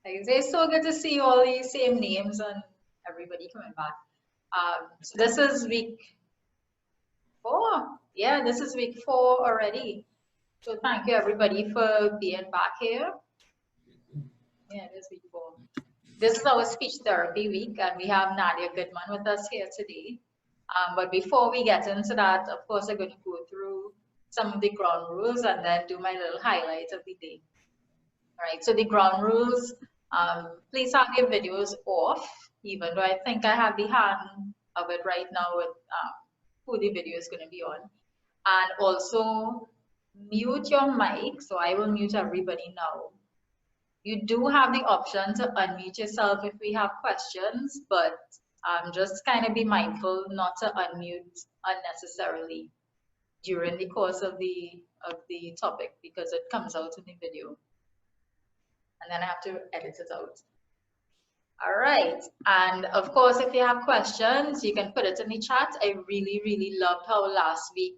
Like, it's so good to see all these same names and everybody coming back. So this is week 4. Yeah, this is week 4 already. So thank you everybody for being back here. Yeah, it is week 4. This is our speech therapy week, and we have Nadia Goodman with us here today. But before we get into that, of course, I'm going to go through some of the ground rules and then do my little highlight of the day. All right, so the ground rules, please have your videos off, even though I think I have the hand of it right now with who the video is going to be on. And also mute your mic, so I will mute everybody now. You do have the option to unmute yourself if we have questions, but just kind of be mindful not to unmute unnecessarily during the course of the topic because it comes out in the video. And then I have to edit it out. All right. And of course, if you have questions, you can put it in the chat. I really, really loved how last week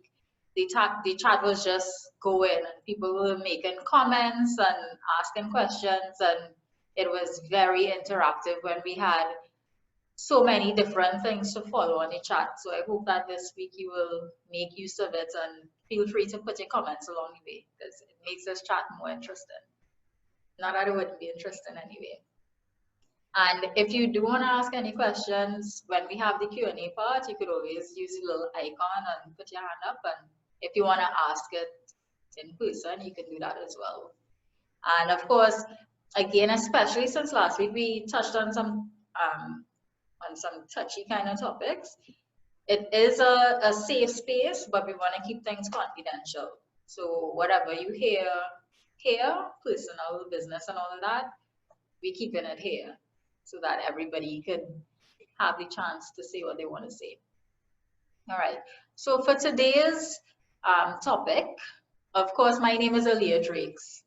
the chat was just going and people were making comments and asking questions. And it was very interactive when we had so many different things to follow on the chat. So I hope that this week you will make use of it and feel free to put your comments along the way because it makes this chat more interesting. Not that it wouldn't be interesting anyway. And if you do want to ask any questions, when we have the Q&A part, you could always use the little icon and put your hand up. And if you want to ask it in person, you can do that as well. And of course, again, especially since last week we touched on some touchy kind of topics, it is a safe space, but we want to keep things confidential. So whatever you hear here, personal business and all of that, we're keeping it here so that everybody could have the chance to say what they want to say. All right, so for today's topic, of course, my name is Aaliyah Drakes.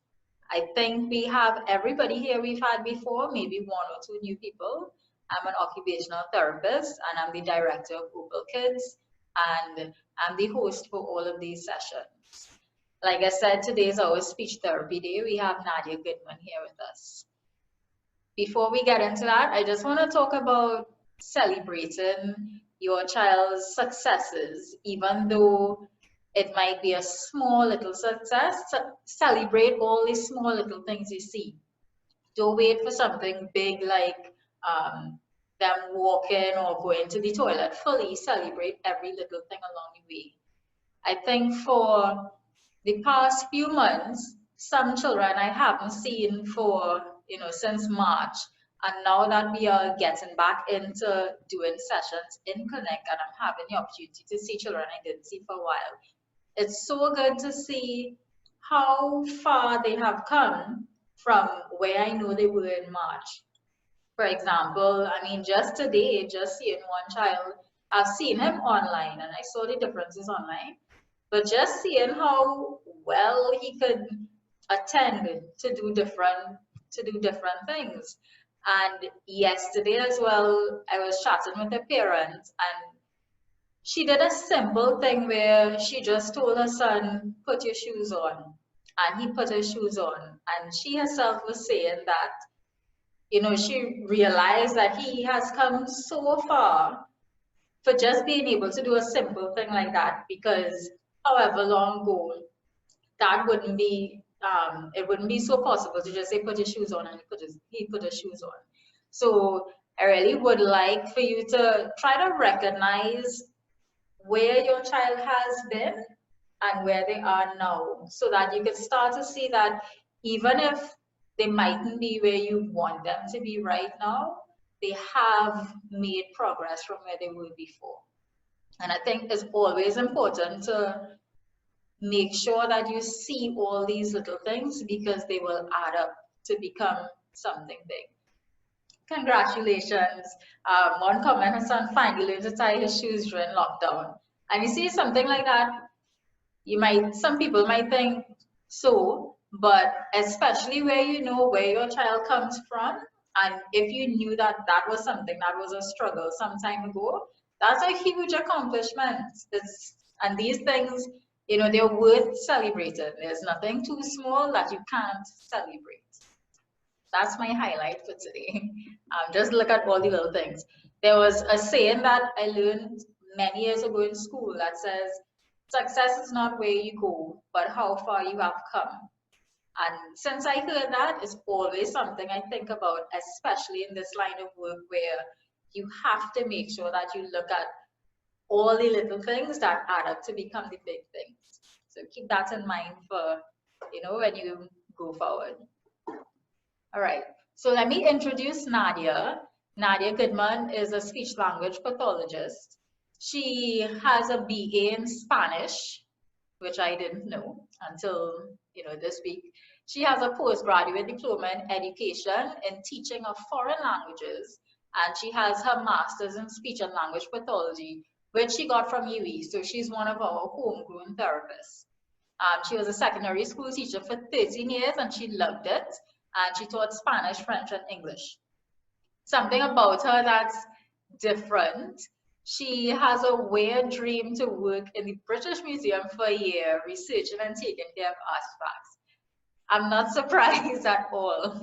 I think we have everybody here we've had before, maybe 1 or 2 new people. I'm an occupational therapist and I'm the director of Opal Kids and I'm the host for all of these sessions. Like I said, today is our speech therapy day. We have Nadia Goodman here with us. Before we get into that, I just want to talk about celebrating your child's successes, even though it might be a small little success. Celebrate all the small little things you see. Don't wait for something big like them walking or going to the toilet. Fully celebrate every little thing along the way. I think for the past few months, some children I haven't seen for, since March. And now that we are getting back into doing sessions in Connect and I'm having the opportunity to see children I didn't see for a while, it's so good to see how far they have come from where I know they were in March. For example, I mean, just today, just seeing one child, I've seen him online and I saw the differences online. But just seeing how well he could attend to do different things. And yesterday as well, I was chatting with a parent and she did a simple thing where she just told her son, put your shoes on. And he put his shoes on. And she herself was saying that, she realized that he has come so far for just being able to do a simple thing like that because however long ago, that wouldn't be it wouldn't be so possible to just say put your shoes on and he put his shoes on. So I really would like for you to try to recognize where your child has been and where they are now so that you can start to see that even if they mightn't be where you want them to be right now, they have made progress from where they were before. And I think it's always important to make sure that you see all these little things because they will add up to become something big. Congratulations. One comment, her son finally learned to tie his shoes during lockdown. And you see something like that, some people might think so, but especially where you know where your child comes from, and if you knew that that was something that was a struggle some time ago, that's a huge accomplishment. And these things, they're worth celebrating. There's nothing too small that you can't celebrate. That's my highlight for today. Just look at all the little things. There was a saying that I learned many years ago in school that says, success is not where you go, but how far you have come. And since I heard that, it's always something I think about, especially in this line of work where you have to make sure that you look at all the little things that add up to become the big things. So keep that in mind for, when you go forward. All right. So let me introduce Nadia. Nadia Goodman is a speech language pathologist. She has a BA in Spanish, which I didn't know until, this week. She has a postgraduate diploma in education in teaching of foreign languages, and she has her master's in speech and language pathology, which she got from UE. So she's one of our homegrown therapists. She was a secondary school teacher for 13 years and she loved it. And she taught Spanish, French, and English. Something about her that's different. She has a weird dream to work in the British Museum for a year, researching and taking care of artifacts. I'm not surprised at all.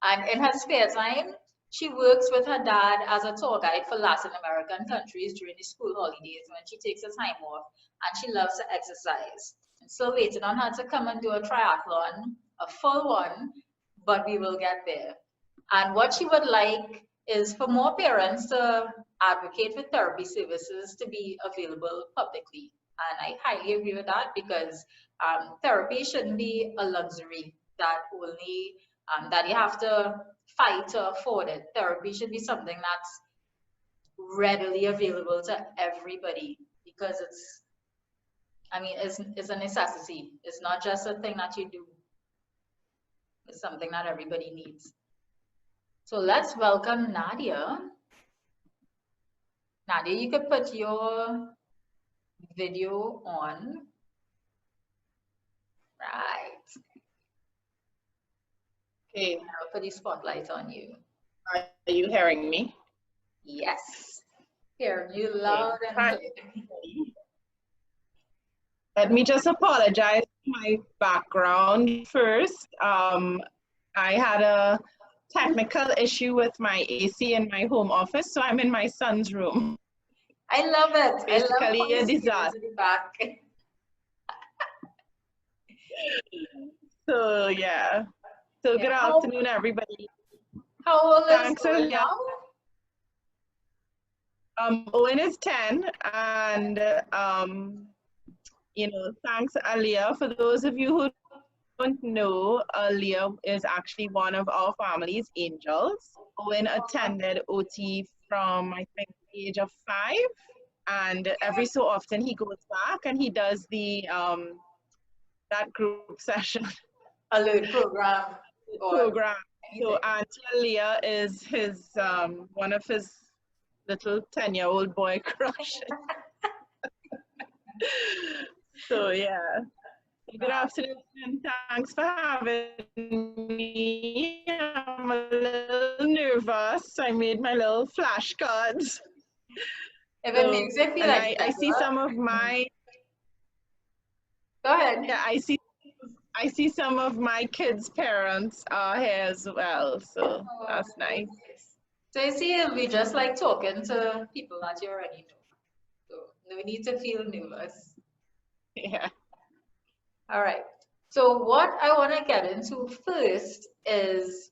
And in her spare time, she works with her dad as a tour guide for Latin American countries during the school holidays when she takes her time off, and she loves to exercise. I'm still waiting on her to come and do a triathlon, a full one, but we will get there. And what she would like is for more parents to advocate for therapy services to be available publicly. And I highly agree with that because therapy shouldn't be a luxury that only that you have to fight to afford it. Therapy should be something that's readily available to everybody because it's a necessity. It's not just a thing that you do. It's something that everybody needs. So let's welcome Nadia. Nadia, you could put your video on. Right. Okay. I'll put the spotlight on you. Are you hearing me? Yes. Hearing you loud and clear. Let me just apologize for my background first. I had a technical issue with my AC in my home office, so I'm in my son's room. I love it. Basically a disaster. To the back. So yeah. So good afternoon, everybody. How old Thanks, is Owen now? Owen is 10, and thanks, Aliyah. For those of you who don't know, Aliyah is actually one of our family's angels. Owen attended OT from, I think, the age of 5, and every so often he goes back and he does the that group session. Alert program. Program. So Auntie Aliyah is his one of his little 10-year-old boy crushes. So yeah. Good afternoon and thanks for having me. I'm a little nervous. I made my little flashcards. If it makes you feel like I see some of my. Go ahead. Yeah, I see some of my kids' parents are here as well, so that's nice. So you see, it'll be just like talking to people that you already know. So no need to feel nervous. Yeah. All right. So what I want to get into first is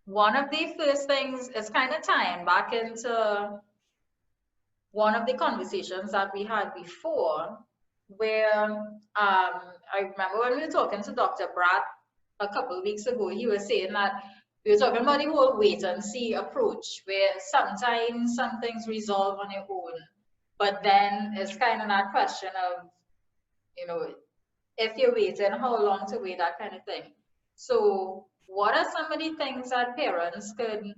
one of the first things is kind of tying back into one of the conversations that we had before, where I remember when we were talking to Dr. Bratt a couple of weeks ago, he was saying that we were talking about the whole wait and see approach, where sometimes some things resolve on their own, but then it's kind of that question of, if you're waiting, how long to wait, that kind of thing. So what are some of the things that parents could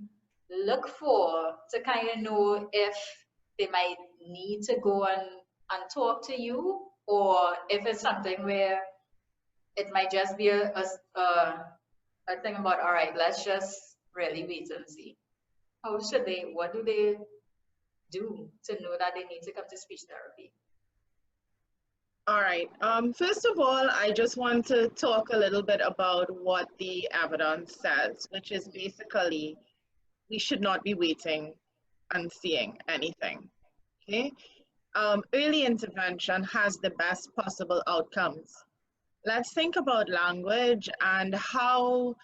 look for to kind of know if they might need to go and talk to you, or if it's something where it might just be a thing about, all right, let's just really wait and see. What do they do to know that they need to come to speech therapy? All right. First of all, I just want to talk a little bit about what the evidence says, which is basically we should not be waiting and seeing anything. Okay. Early intervention has the best possible outcomes. Let's think about language and how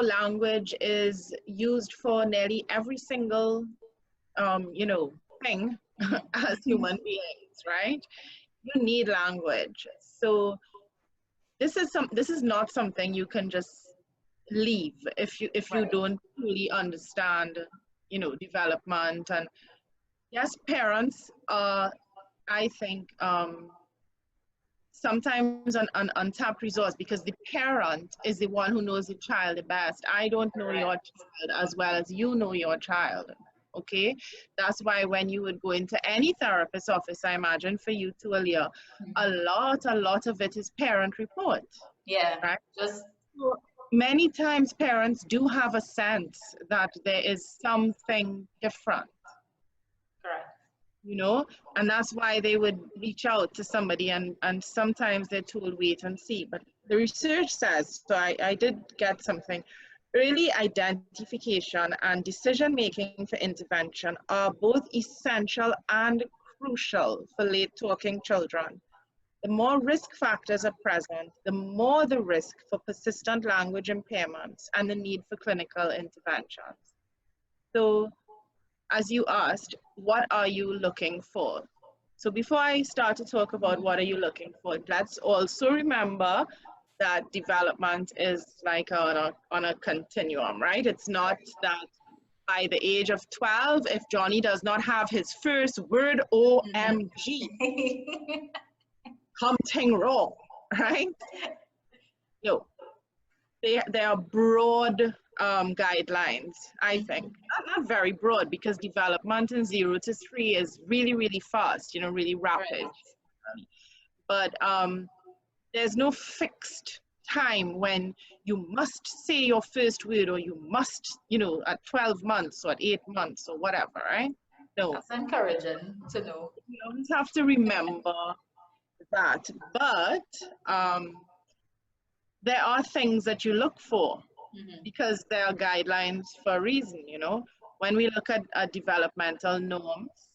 language is used for nearly every single thing as human beings, right? You need language. So this is not something you can just leave if you Right. don't truly understand, development. And yes, parents are, I think, sometimes an untapped resource because the parent is the one who knows the child the best. I don't know your Correct. child as well as you know your child. Okay, that's why when you would go into any therapist office, I imagine for you too, Aaliyah, Mhm. a lot of it is parent report, Yeah. right? Just So many times parents do have a sense that there is something different, correct. you know, and that's why they would reach out to somebody, and sometimes they're told wait and see. But the research says, so I did get something, early identification and decision making for intervention are both essential and crucial for late talking children. The more risk factors are present, the more the risk for persistent language impairments and the need for clinical interventions. So as you asked, what are you looking for? So before I start to talk about what are you looking for, let's also remember that development is like on a continuum, right? It's not that by the age of 12, if Johnny does not have his first word, OMG, Mhm. something wrong, right? No, they are broad guidelines, I think. Mhm. Not very broad because development in 0 to 3 is really, really fast, really rapid. Right. But there's no fixed time when you must say your first word or you must, at 12 months or at 8 months or whatever, right? No, That's encouraging to know. you always have to remember that. But there are things that you look for Mhm. because there are guidelines for a reason. When we look at developmental norms,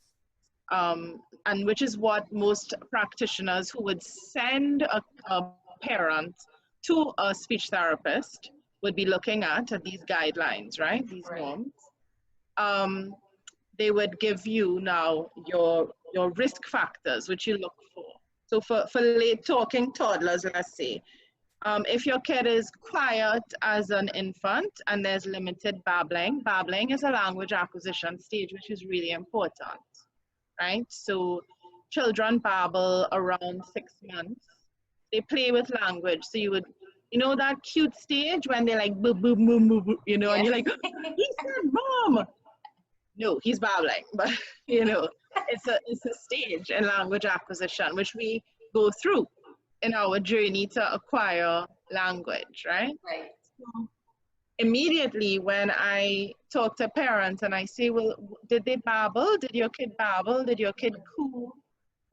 and which is what most practitioners who would send a parent to a speech therapist would be looking at these guidelines, right? These Right. norms. Um, they would give you now your risk factors, which you look for. So for late talking toddlers, let's say, if your kid is quiet as an infant and there's limited babbling, babbling is a language acquisition stage, which is really important, right? So children babble around 6 months. They play with language. So that cute stage when they're like, boo, boo, boo, boo, boo, and Yeah. you're like, he said, mom. No, he's babbling, but you know, it's a stage in language acquisition which we go through in our journey to acquire language, right? Right. So immediately when I talk to parents and I say, well, did they babble? Did your kid babble? Did your kid coo?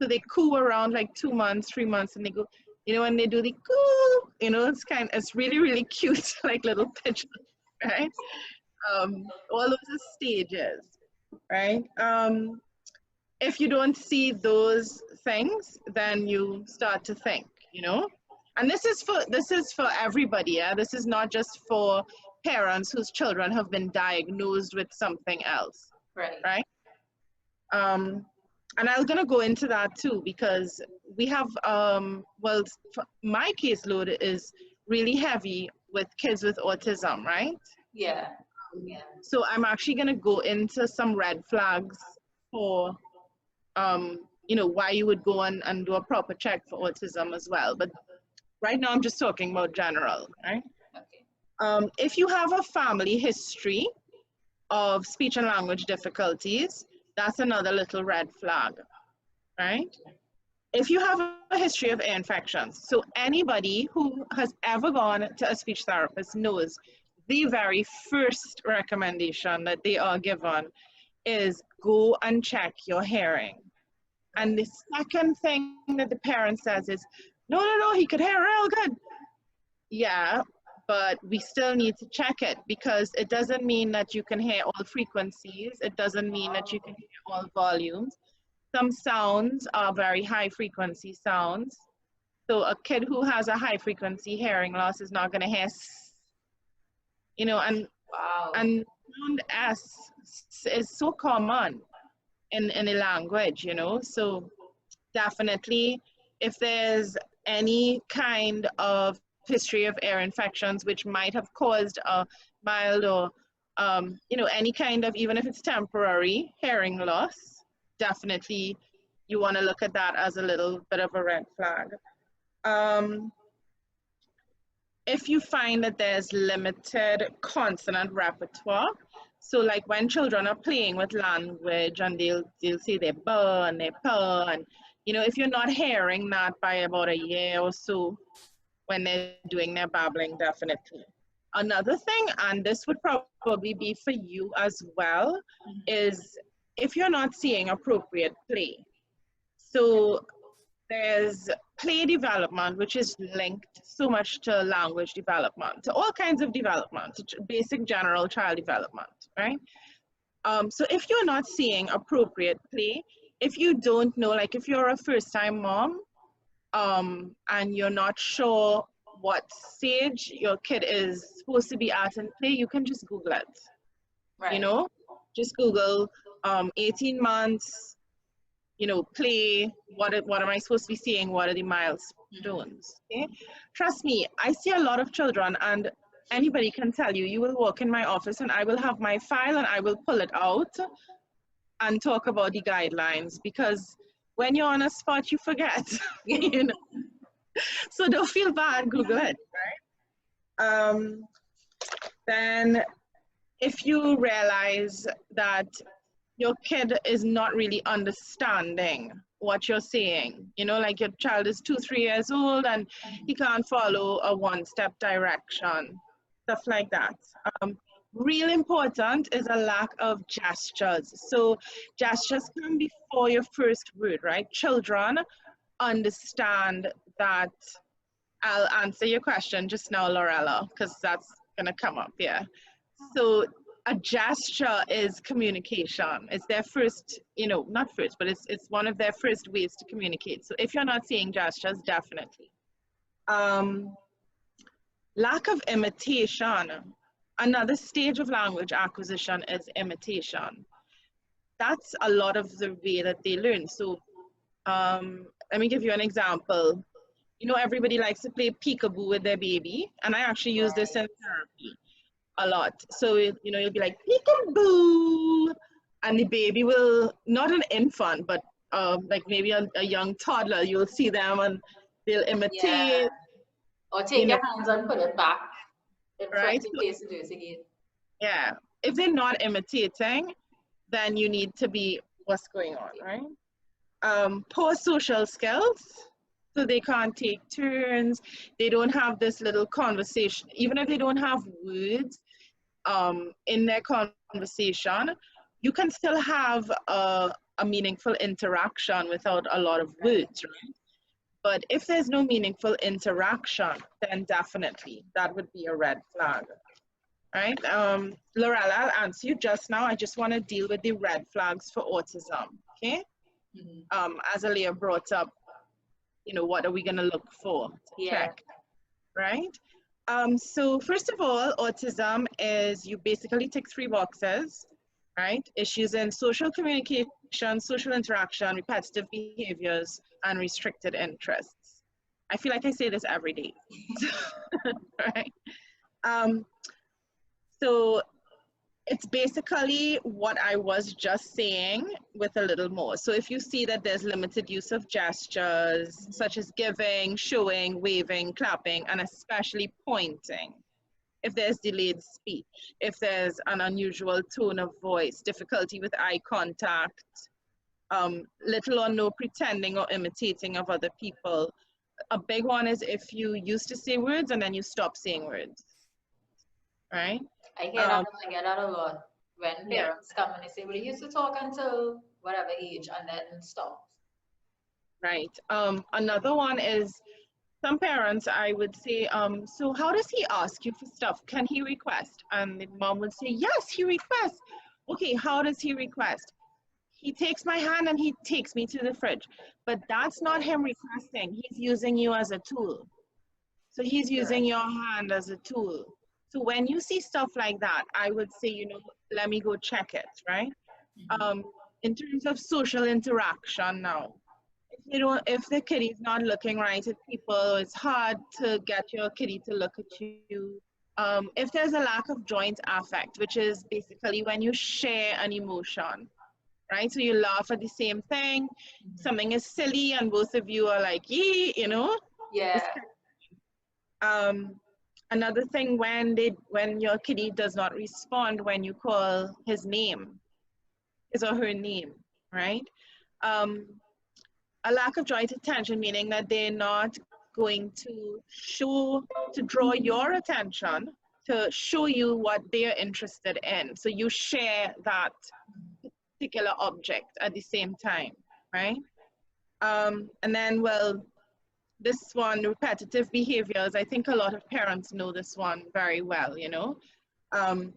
So they coo around like 2 months, 3 months, and they go, when they do the coo, it's really, really cute, like little pigeons, right? All those are stages, right? If you don't see those things, then you start to think. And this is for everybody, yeah. This is not just for parents whose children have been diagnosed with something else, Right. right? Um, and I'm gonna go into that too because we have well, my caseload is really heavy with kids with autism, right? Yeah. So I'm actually gonna go into some red flags for why you would go and do a proper check for autism as well. But right now, I'm just talking about general, right? Okay. If you have a family history of speech and language difficulties, that's another little red flag, right? If you have a history of ear infections, so anybody who has ever gone to a speech therapist knows the very first recommendation that they are given is go and check your hearing. And the second thing that the parent says is, no, he could hear real good. Yeah, but we still need to check it because it doesn't mean that you can hear all frequencies. It doesn't mean that you can hear all volumes. Some sounds are very high frequency sounds. So a kid who has a high frequency hearing loss is not going to hear, you know, Wow. and sound is so common in a language, you know. So definitely, if there's any kind of history of ear infections which might have caused a mild or any kind of, even if it's temporary hearing loss, definitely you want to look at that as a little bit of a red flag. Um, if you find that there's limited consonant repertoire, so like when children are playing with language and they'll say their b and their p, and if you're not hearing that by about a year or so when they're doing their babbling, definitely. Another thing, and this would probably be for you as well, is if you're not seeing appropriate play. So there's play development, which is linked so much to language development, to all kinds of development, to basic general child development, right? So if you're not seeing appropriate play, if you don't know, like if you're a first-time mom, and you're not sure what stage your kid is supposed to be at in play, you can just Google it. You Right. know, just Google 18 months play, what am I supposed to be seeing? What are the milestones? Okay? Trust me, I see a lot of children, and anybody can tell you, you will walk in my office and I will have my file and I will pull it out and talk about the guidelines because when you're on a spot, you forget. you know? So don't feel bad, Google it. Um, then if you realize that your kid is not really understanding what you're saying. Like your child is 2, 3 years old and he can't follow a one-step direction, stuff like that. Um, Real important is a lack of gestures. So gestures come before your first word, right? Children understand that. I'll answer your question just now, Lorella, because that's gonna come up, yeah. So a gesture is communication. It's their first, not first, but it's one of their first ways to communicate. So if you're not seeing gestures, definitely. Um, Lack of imitation. Another stage of language acquisition is imitation. That's a lot of the way that they learn. So let me give you an example. Everybody likes to play peekaboo with their baby, and I actually use this in therapy a lot. So, you'll be like, peekaboo, and the baby will, not an infant, but like maybe a young toddler, you'll see them and they'll Yeah. imitate, Or take you know, your hands and put it back in front right? in So, case you do it again. yeah, if they're not imitating, then you need to be, what's going on, right? Poor social skills. So they can't take turns. They don't have this little conversation. Even if they don't have words in their conversation, you can still have a meaningful interaction without a lot of words, right? But if there's no meaningful interaction, then definitely that would be a red flag, right? Lorella, I'll answer you just now. I just want to deal with the red flags for autism, okay? As Aliyah brought up, what are we going to look for to Yeah. check, right? So first of all, autism is you basically tick 3 boxes, right? Issues in social communication, social interaction, repetitive behaviors, and restricted interests. I feel like I say this every day, right? Um, so it's basically what I was just saying with a little more. So if you see that there's limited use of gestures, such as giving, showing, waving, clapping, and especially pointing, if there's delayed speech, if there's an unusual tone of voice, difficulty with eye contact, little or no pretending or imitating of other people. A big one is if you used to say words and then you stop saying words, right? Um, I hear that a lot when yeah. parents come and they say, well, you used to talk until whatever age and then stop. right. Another one is some parents, I would say, so how does he ask you for stuff? Can he request? And the mom would say, yes, he requests. Okay, how does he request? He takes my hand and he takes me to the fridge. But that's not him requesting. He's using you as a tool. So he's using Correct. your hand as a tool. So when you see stuff like that, I would say, let me go check it, right? Mhm. Um, in terms of social interaction now, if the kitty's not looking right at people, it's hard to get your kitty to look at you. If there's a lack of joint affect, which is basically when you share an emotion, right? So you laugh at the same thing, Mhm. something is silly, and both of you are like, yee, Yeah. this um, another thing when your kitty does not respond when you call his or her name, right? Um, a lack of joint attention, meaning that they're not going to draw your attention, to show you what they're interested in. So you share that particular object at the same time, right? And then, well, this one, repetitive behaviors, I think a lot of parents know this one very well. Um,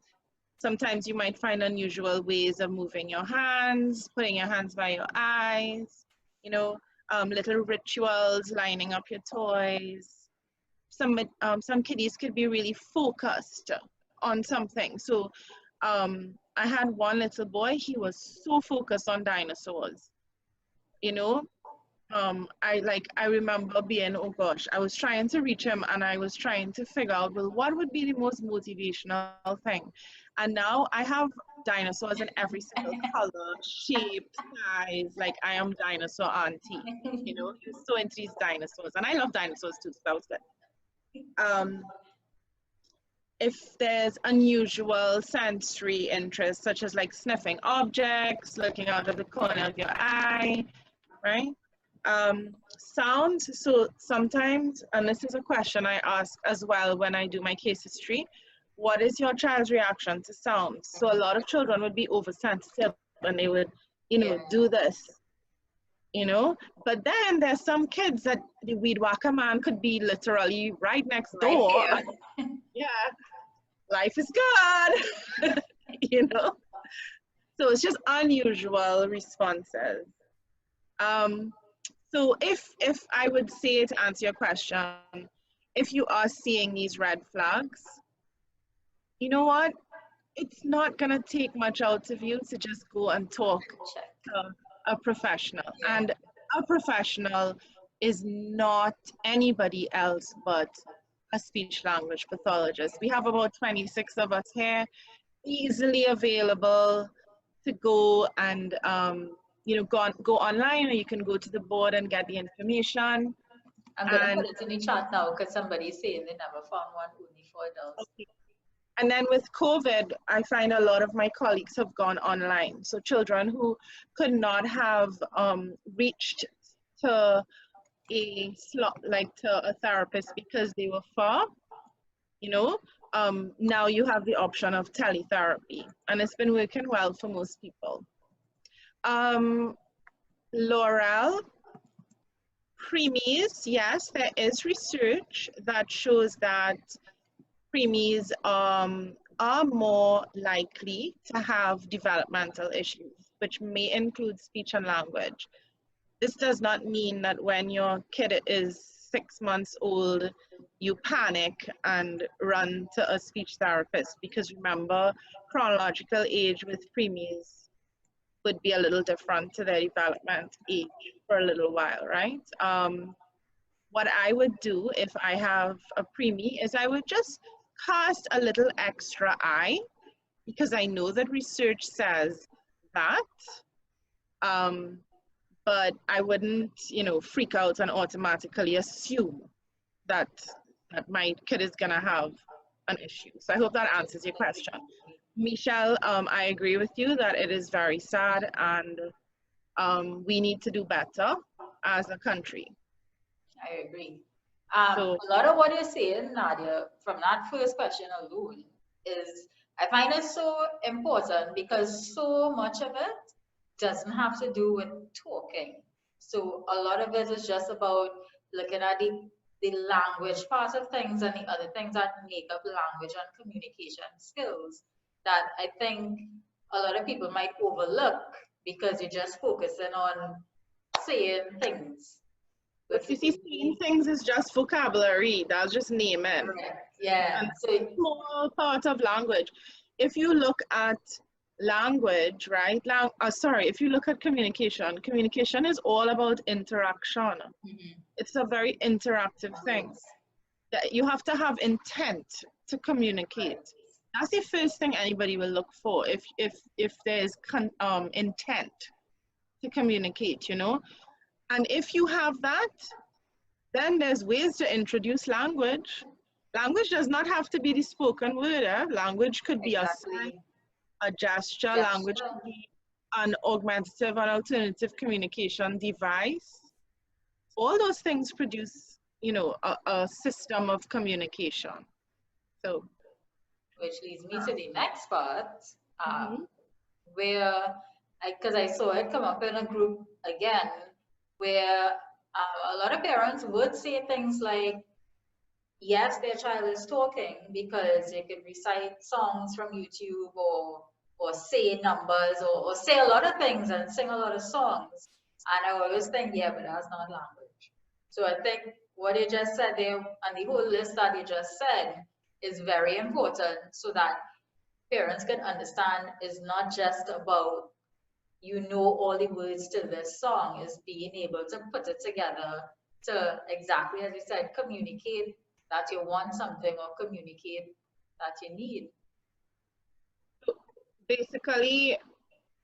Sometimes you might find unusual ways of moving your hands, putting your hands by your eyes, you know, little rituals, lining up your toys. Some kiddies could be really focused on something. So I had one little boy, he was so focused on dinosaurs, you know, I remember being, oh gosh, I was trying to reach him and I was trying to figure out, well, what would be the most motivational thing? And now I have dinosaurs in every single color, shape, size. Like I am dinosaur auntie. He's so into these dinosaurs, and I love dinosaurs too. So that was good. Um, if there's unusual sensory interests, such as like sniffing objects, looking out of the corner of your eye, right? Sound, so sometimes, and this is a question I ask as well when I do my case history, what is your child's reaction to sound? So a lot of children would be oversensitive and they would, Yeah. do this, but then there's some kids that the weed whacker man could be literally right next Right door here. and yeah, life is good, you know? So it's just unusual responses. Um, So if I would say to answer your question, if you are seeing these red flags, you know what? It's not gonna take much out of you to just go and talk Check. to a professional. Yeah. And a professional is not anybody else but a speech language pathologist. We have about 26 of us here, easily available to go and go online, or you can go to the board and get the information. I'm gonna And put it in the chat now because somebody's saying they never found one only for adults. okay. And then with COVID, I find a lot of my colleagues have gone online. So children who could not have reached to a slot, like to a therapist because they were far, you know, now you have the option of teletherapy, and it's been working well for most people. Um, Laurel, preemies, yes, there is research that shows that preemies are more likely to have developmental issues, which may include speech and language. This does not mean that when your kid is 6 months old, you panic and run to a speech therapist, because remember, chronological age with preemies would be a little different to their development age for a little while, right? What I would do if I have a preemie is I would just cast a little extra eye, because I know that research says that, um, but I wouldn't, freak out and automatically assume that my kid is gonna have an issue. So I hope that answers your question. Michelle, I agree with you that it is very sad, and we need to do better as a country. I agree. So A lot of what you're saying, Nadia, from that first question alone, is I find it so important because so much of it doesn't have to do with talking. So a lot of it is just about looking at the language part of things and the other things that make up language and communication skills that I think a lot of people might overlook because you're just focusing on saying things. But you see, saying things is just vocabulary. That's just naming. Correct. Yeah. And So that's a small part of language. If you look at language, right? Sorry, if you look at communication, communication is all about interaction. It's a very interactive thing. That you have to have intent to communicate. That's the first thing anybody will look for if there's intent to communicate, you know. And if you have that, then there's ways to introduce language. Language does not have to be the spoken word. Language could be a sign, a gesture. Language could be an augmentative and alternative communication device. All those things produce, you know, a system of communication. So, which leads me to the next part, where because I saw it come up in a group again, where a lot of parents would say things like, yes, their child is talking because they could recite songs from YouTube or say numbers or say a lot of things and sing a lot of songs. And I always think, yeah, but that's not language. So I think what you just said there and the whole list that you just said is very important so that parents can understand is not just about you know all the words to this song, is being able to put it together to exactly as you said, communicate that you want something or communicate that you need. basically,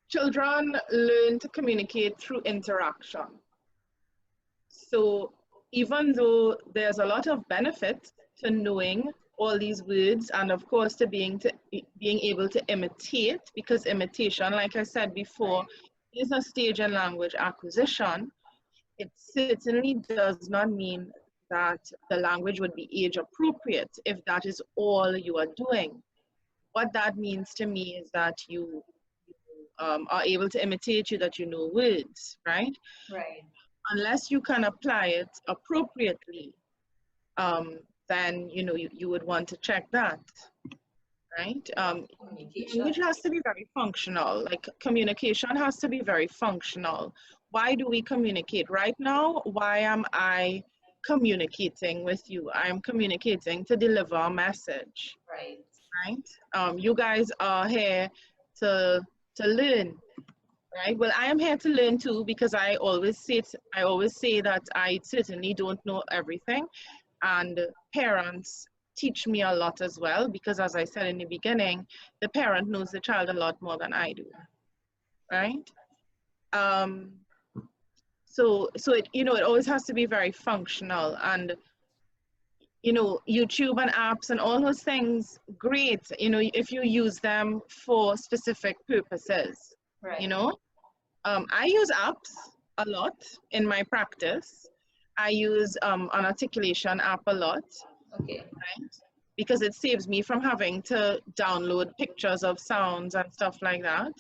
children learn to communicate through interaction. So even though there's a lot of benefit to knowing all these words and of course to being able to imitate, because imitation, like I said before, is a stage in language acquisition, it certainly does not mean that the language would be age appropriate if that is all you are doing. What that means to me is that you are able to imitate, that you know words, right? Right. Unless you can apply it appropriately, then you know you would want to check that, right? Language has to be very functional. Like communication has to be very functional. Why do we communicate? Right now, why am I communicating with you? I am communicating to deliver a message. Right. Right? You guys are here to learn. Right. Well, I am here to learn too because I always say that I certainly don't know everything, and parents teach me a lot as well because, as I said in the beginning, the parent knows the child a lot more than I do. Right. So it it always has to be very functional, and YouTube and apps and all those things, great. If you use them for specific purposes. Right. I use apps a lot in my practice. I use an articulation app a lot. Okay. Right? Because it saves me from having to download pictures of sounds and stuff like that.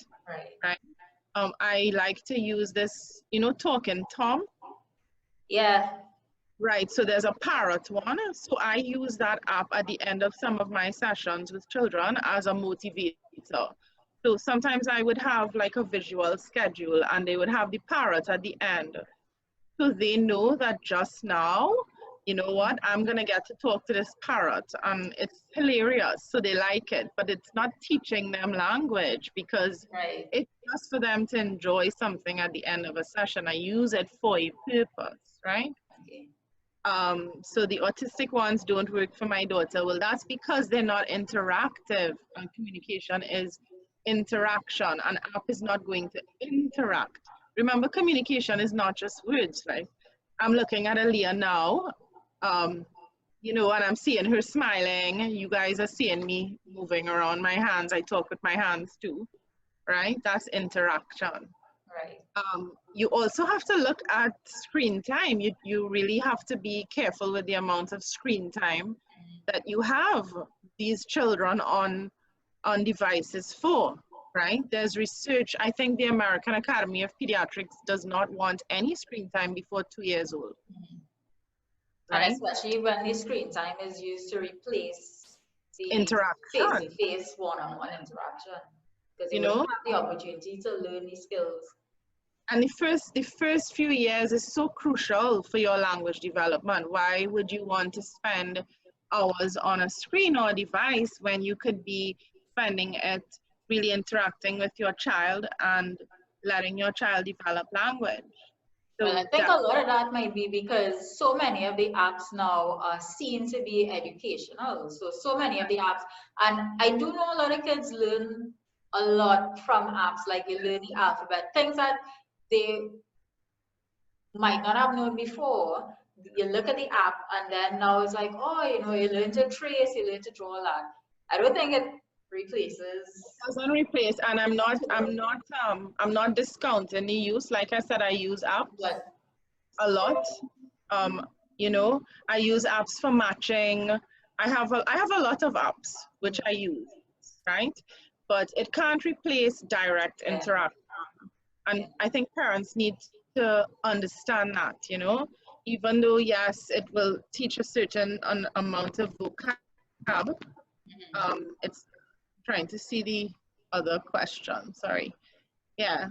Right. I like to use this, Talking Tom. Yeah. Right, so there's a parrot one. So I use that app at the end of some of my sessions with children as a motivator. So sometimes I would have like a visual schedule and they would have the parrot at the end. So they know that just now, you know what, I'm going to get to talk to this parrot and it's hilarious. So they like it, but it's not teaching them language because it's just for them to enjoy something at the end of a session. I use it for a purpose, right? Okay. So the autistic ones don't work for my daughter. Well, that's because they're not interactive, and communication is interaction. An app is not going to interact. Remember, communication is not just words, right? I'm looking at Aaliyah now, and I'm seeing her smiling. You guys are seeing me moving around my hands. I talk with my hands too, right? That's interaction. Right. You also have to look at screen time. You really have to be careful with the amount of screen time that you have these children on devices for, right? There's research. I think the American Academy of Pediatrics does not want any screen time before 2 years old, And right? especially when the screen time is used to replace the Interaction, face-to-face one-on-one interaction. Because they you wouldn't know, have the opportunity to learn these skills. and the first few years is so crucial for your language development. Why would you want to spend hours on a screen or a device when you could be spending it really interacting with your child and letting your child develop language? Well, I So think that a lot of that might be because so many of the apps now are seen to be educational. So many of the apps, and I do know a lot of kids learn a lot from apps, like they learn the alphabet, things that they might not have known before. You look at the app, and then now it's like, oh, you learn to trace, you learn to draw a lot. I don't think it replaces. doesn't replace, and I'm not discounting the use. Like I said, I use apps But a lot. Um, I use apps for matching. I have a lot of apps which I use, right? But it can't replace direct yeah, interaction. And yeah. I think parents need to understand that, even though yes, it will teach a certain amount of vocab. Mhm. It's trying to see the other question. Sorry. Yeah,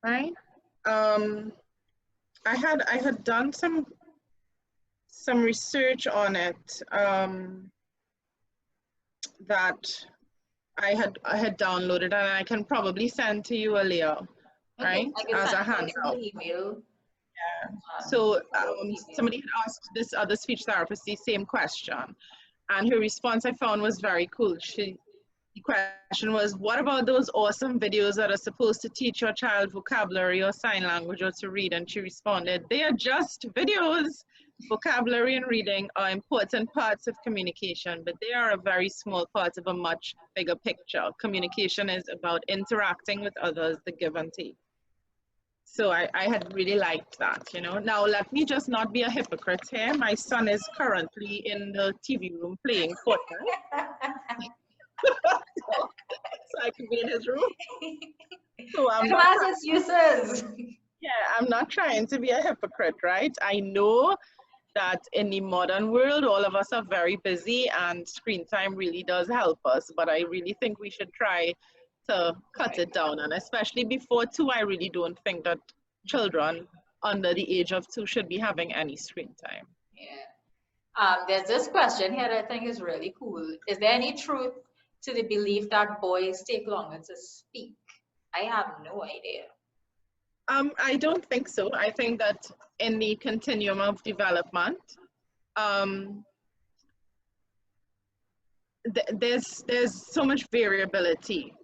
right. Um, I had done some research on it that I had downloaded, and I can probably send to you earlier, Okay, right, I can as send a it to handout. the email. So About email. somebody had asked this other speech therapist the same question, and her response I found was very cool. The question was, what about those awesome videos that are supposed to teach your child vocabulary or sign language or to read? And she responded, they are just videos. Vocabulary and reading are important parts of communication, but they are a very small part of a much bigger picture. Communication is about interacting with others, the give and take. So I had really liked that. Now, let me just not be a hypocrite here. My son is currently in the TV room playing Fortnite. So I can be in his room. So I'm It not has trying, its uses. yeah, I'm not trying to be a hypocrite, right? I know that in the modern world, all of us are very busy and screen time really does help us, but I really think we should try to cut Right. it down. And especially before 2, I really don't think that children under the age of 2 should be having any screen time. Yeah. There's this question here that I think is really cool. Is there any truth to the belief that boys take longer to speak? I have no idea. I don't think so. I think that in the continuum of development, um, there's so much variability,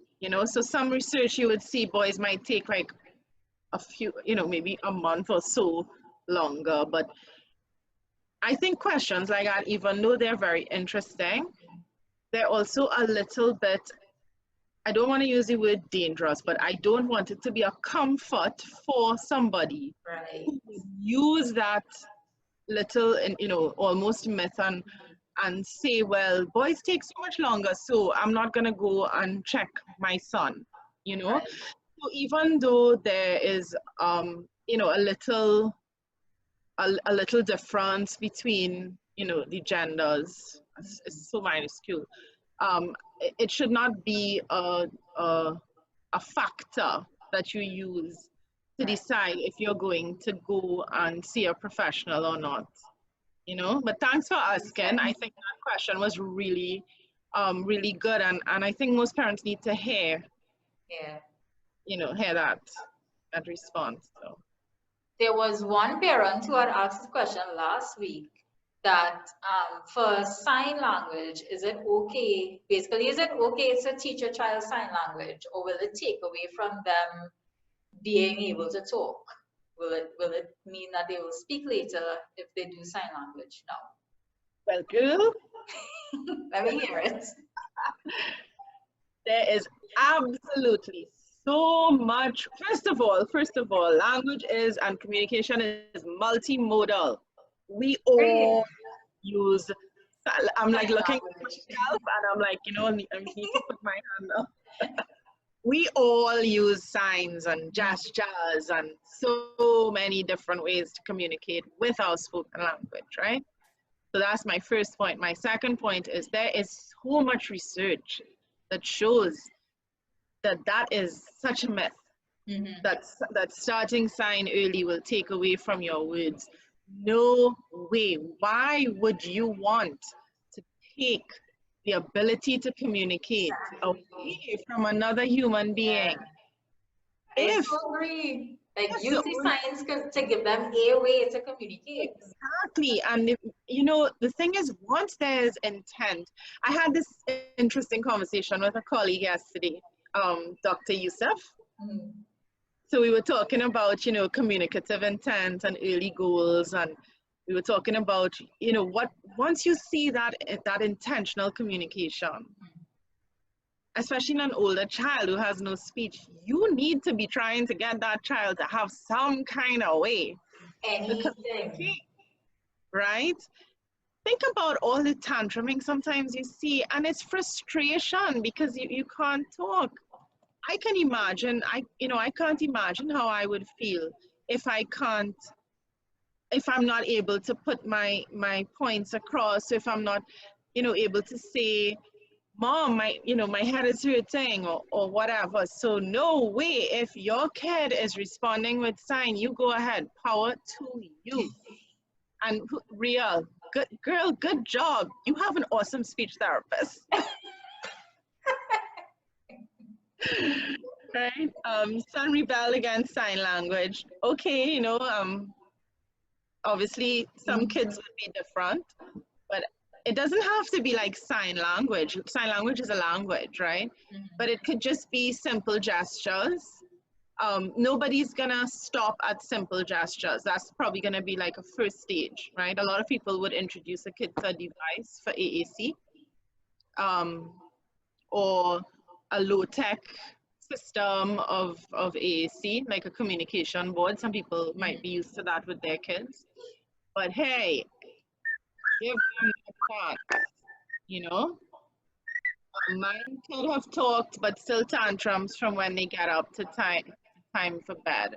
so some research you would see boys might take like a few, maybe a month or so longer, but I think questions like that, even though they're very interesting, they're also a little bit, I don't want to use the word dangerous, but I don't want it to be a comfort for somebody Right. who would use that little, and almost myth, and say, well, boys take so much longer, so I'm not going to go and check my son, Right. So even though there is, a little difference between, the genders, it's so minuscule. It should not be a, a factor that you use to Right. decide if you're going to go and see a professional or not. But thanks for asking. I think that question was really, really good, and I think most parents need to hear, Yeah. hear that response. So There was one parent who had asked this question last week that for sign language, is it okay? Basically, is it okay to teach a child sign language, or will it take away from them being able to talk? Will it mean that they will speak later if they do sign language? No. well, girl, Let me hear it. there is absolutely so much. First of all, language is and communication is multimodal. We Great. all use. I'm like Sign looking at language. myself, and I'm like, I need to put my hand up. we all use signs and gestures and so many different ways to communicate with our spoken language, right? So that's my first point. My second point is there is so much research that shows that that is such a myth. Mm-hmm. That starting sign early will take away from your words. No way. Why would you want to take the ability to communicate Exactly. away from another human Yeah. being? I If so agree. Like yes, use the signs to give them a way to communicate. exactly. And if, you know, the thing is, once there's intent, I had this interesting conversation with a colleague yesterday, Dr. Yusuf. Mm-hmm. So we were talking about, you know, communicative intent and early goals, and we were talking about, you know, what once you see that intentional communication, especially in an older child who has no speech, you need to be trying to get that child to have some kind of way to Anything. communicate, right? Think about all the tantruming sometimes you see, and it's frustration because you can't talk. I can imagine, I can't imagine how I would feel if I can't, if I'm not able to put my points across, if I'm not, you know, able to say, Mom, my head is hurting or whatever. So no way, if your kid is responding with sign, you go ahead, power to you. And real, good girl, good job. You have an awesome speech therapist. Right? Son rebel against sign language. Okay, obviously some kids would be different, but it doesn't have to be like sign language. Sign language is a language, right? But it could just be simple gestures. Nobody's gonna stop at simple gestures. That's probably gonna be like a first stage, right? A lot of people would introduce a kid to a device for AAC, um, or a low-tech system of AAC, like a communication board. Some people might be used to that with their kids. But hey, give them a chance, you know? Mine could have talked, but still tantrums from when they get up to time for bed.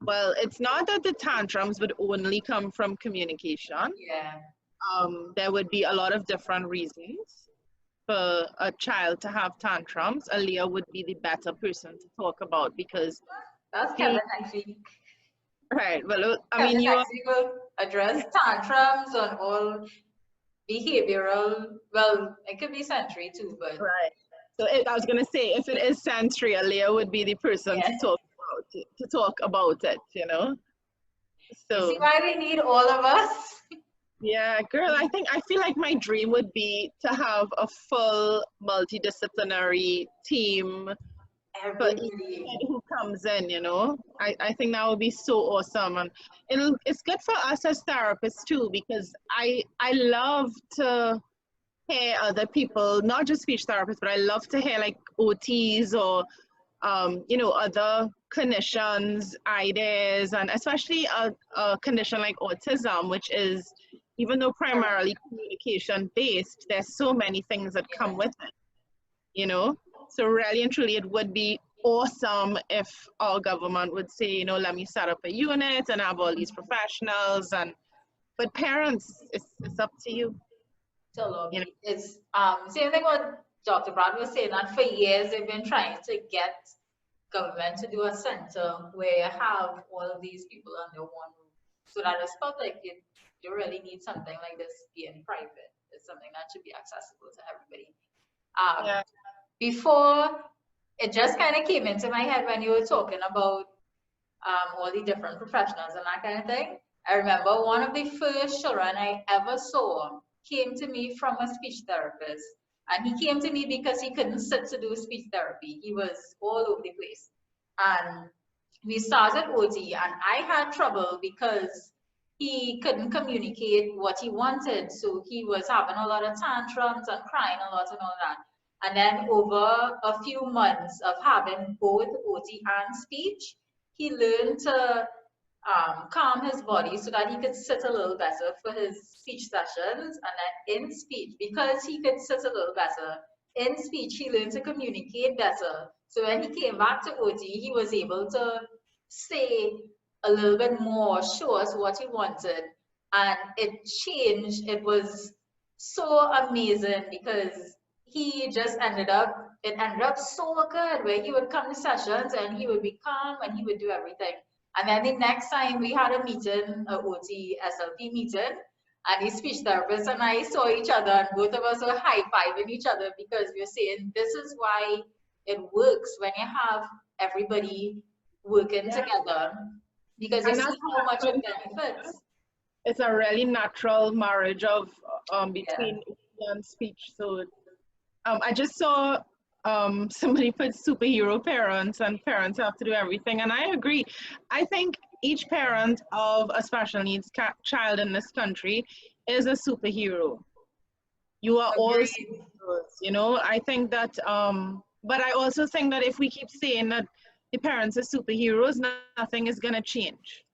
Well, it's not that the tantrums would only come from communication. Yeah. There would be a lot of different reasons for a child to have tantrums. Aaliyah would be the better person to talk about because That's Kevin she, next week. right, well, I Kevin mean, you are, next week will address tantrums on all behavioral, well, it could be sensory too, but right. So I was gonna say, if it is sensory, Aaliyah would be the person yeah. to talk about it, you know? You see So why we need all of us? yeah, girl, I feel like my dream would be to have a full multidisciplinary team for each Everybody. kid who comes in, you know. I think that would be so awesome. And it's good for us as therapists too, because I love to hear other people, not just speech therapists, but I love to hear like OTs or other clinicians' ideas, and especially a condition like autism, which is, even though primarily communication based, there's so many things that come with it, you know? So really and truly, it would be awesome if our government would say, let me set up a unit and have all these professionals, but parents, it's up to you, So you know? lovely. It's same thing what Dr. Brad was saying that for years they've been trying to get government to do a center where you have all of these people under one roof. So that it's public. You really need something like this being private. It's something that should be accessible to everybody. Um, Yeah, before it just kind of came into my head when you were talking about all the different professionals and that kind of thing. I remember one of the first children I ever saw came to me from a speech therapist. And he came to me because he couldn't sit to do speech therapy. He was all over the place. And we started OT, and I had trouble because he couldn't communicate what he wanted. So he was having a lot of tantrums and crying a lot and all that. And then over a few months of having both OT and speech, he learned to calm his body so that he could sit a little better for his speech sessions. And then in speech, because he could sit a little better, in speech, he learned to communicate better So when he came back to OT, he was able to say a little bit more, show us what he wanted, and it changed. It was so amazing because it ended up so good where he would come to sessions and he would be calm and he would do everything. And then the next time we had a meeting, a OT SLP meeting, and the speech therapist and I saw each other, and both of us were high-fiving each other because we were saying this is why it works when you have everybody working together, because you And see that's how much it happened. benefits. It's a really natural marriage of Yeah. between and speech. So I just saw somebody put superhero parents, and parents have to do everything, and I agree. I think each parent of a special needs child in this country is a superhero. You are all Agreed. superheroes, you know. I think that, but I also think that if we keep saying that the parents are superheroes, nothing is gonna change.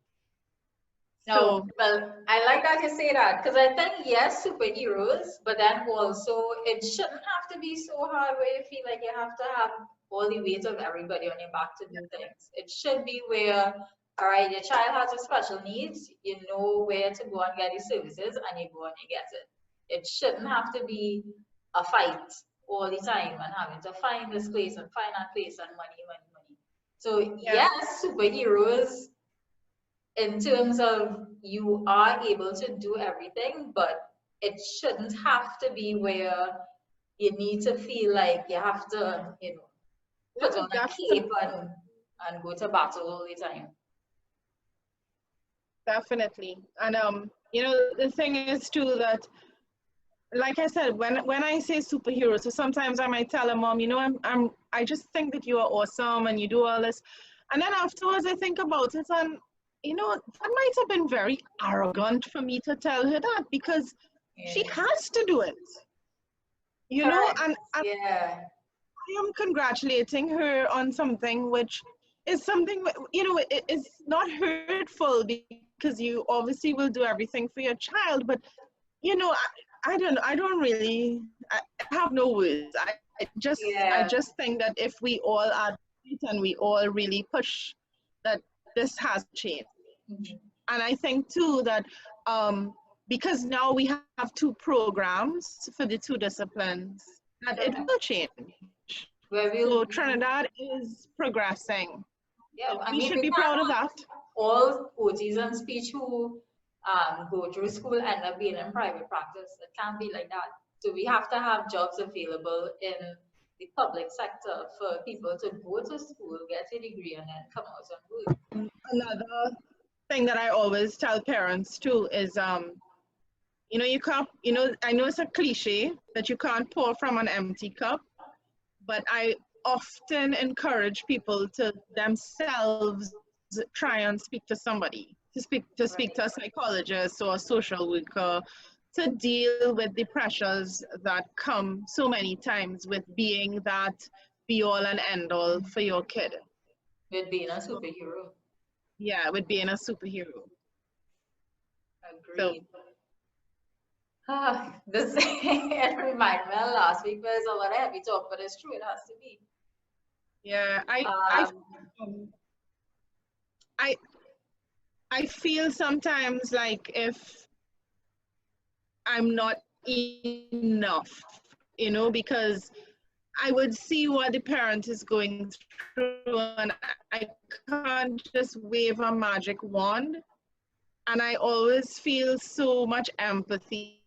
No, So well, I like that you say that because I think yes, superheroes, but then also it shouldn't have to be so hard where you feel like you have to have all the weight of everybody on your back to do things. It should be where, all right, your child has a special needs, you know where to go and get the services, and you go and you get it. It shouldn't have to be a fight all the time and having to find this place and find that place and money, money, money. So yeah, yes, superheroes in terms of you are able to do everything, but it shouldn't have to be where you need to feel like you have to, put yeah, on a cape definitely, and go to battle all the time. definitely. And you know, the thing is too that, like I said, when I say superhero, so sometimes I might tell a mom, you know, I just think that you are awesome and you do all this, and then afterwards I think about it, and you know, that might have been very arrogant for me to tell her that because she Yeah. has to do it, you know, Correct. and Yeah. I am congratulating her on something which is something, you know, it is not hurtful because you obviously will do everything for your child, but you know, I don't really, I have no words. I Yeah. just think that if we all advocate and we all really push that this has to change. Mhm. And I think too that because now we have two programs for the two disciplines, that it will Correct. change. Where So Trinidad we'll, is progressing. yeah, So I we mean, should we be proud of cannot that. all OTs and speech who go through school end up being in private practice. It can't be like that. So we have to have jobs available in the public sector for people to go to school, get a degree, and then come out and work. Another thing that I always tell parents too is you know, you can't, you know, I know it's a cliche that you can't pour from an empty cup, but I often encourage people to themselves try and speak to somebody, to speak to a Right. psychologist or a social worker, to deal with the pressures that come so many times with being that be all and end all for your kid. With being a So superhero. yeah, with being a superhero. So Agreed. This it reminded me of last week was a lot of heavy talk, but it's true, it has to be. yeah, Um, um, I I feel sometimes like if I'm not enough, you know, because I would see what the parent is going through and I can't just wave a magic wand. And I always feel so much empathy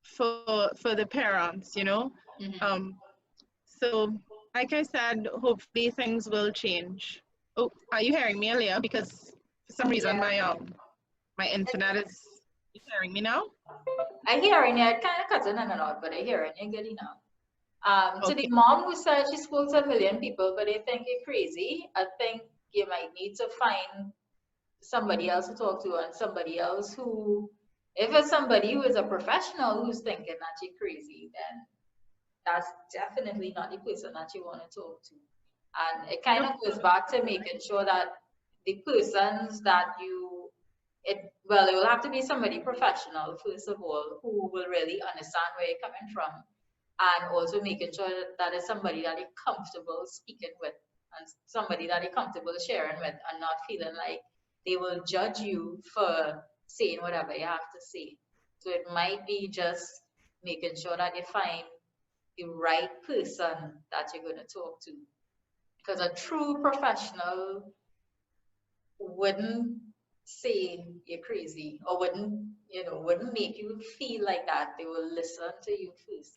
for the parents, you know. So, mhm. like I said, hopefully things will change. Oh, are you hearing me, Leah? Because for some reason Yeah. my internet is. You hearing me now? I hear it, it kind of cuts in and out, but I hear it, you're good enough. To Okay. the mom who said she spoke to a million people, but they think you're crazy, I think you might need to find somebody else to talk to and somebody else who, if it's somebody who is a professional who's thinking that you're crazy, then that's definitely not the person that you want to talk to. And it kind No. of goes back to making sure that the persons that you, well, it will have to be somebody professional, first of all, who will really understand where you're coming from. and also making sure that it's somebody that you're comfortable speaking with and somebody that you're comfortable sharing with and not feeling like they will judge you for saying whatever you have to say. So it might be just making sure that you find the right person that you're going to talk to. Because a true professional wouldn't say you're crazy or wouldn't make you feel like that. They will listen to you first.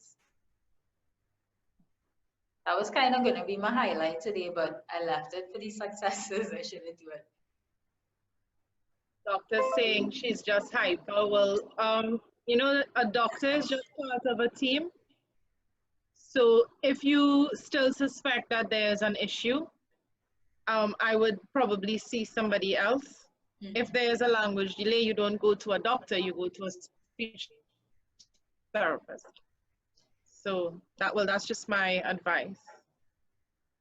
That was kind of going to be my highlight today, but I left it for the successes. I shouldn't do it. Doctor saying she's just hyper. Well, a doctor is just part of a team. So if you still suspect that there's an issue, I would probably see somebody else. If there's a language delay, you don't go to a doctor, you go to a speech therapist. So that's just my advice.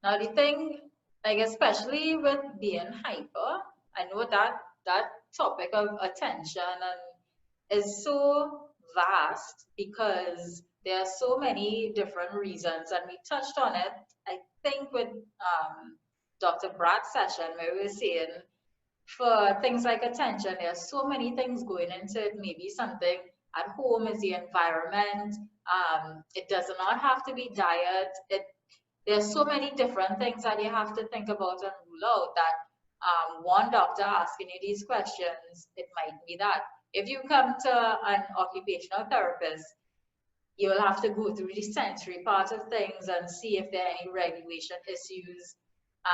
Now the thing, like especially with being hyper, I know that that topic of attention and is so vast because there are so many different reasons, and we touched on it. I think with Dr. Brad's session where we were saying for things like attention, there are so many things going into it. Maybe something at home is the environment. It does not have to be diet. There's so many different things that you have to think about and rule out that one doctor asking you these questions, it might be that. If you come to an occupational therapist, you'll have to go through the sensory part of things and see if there are any regulation issues.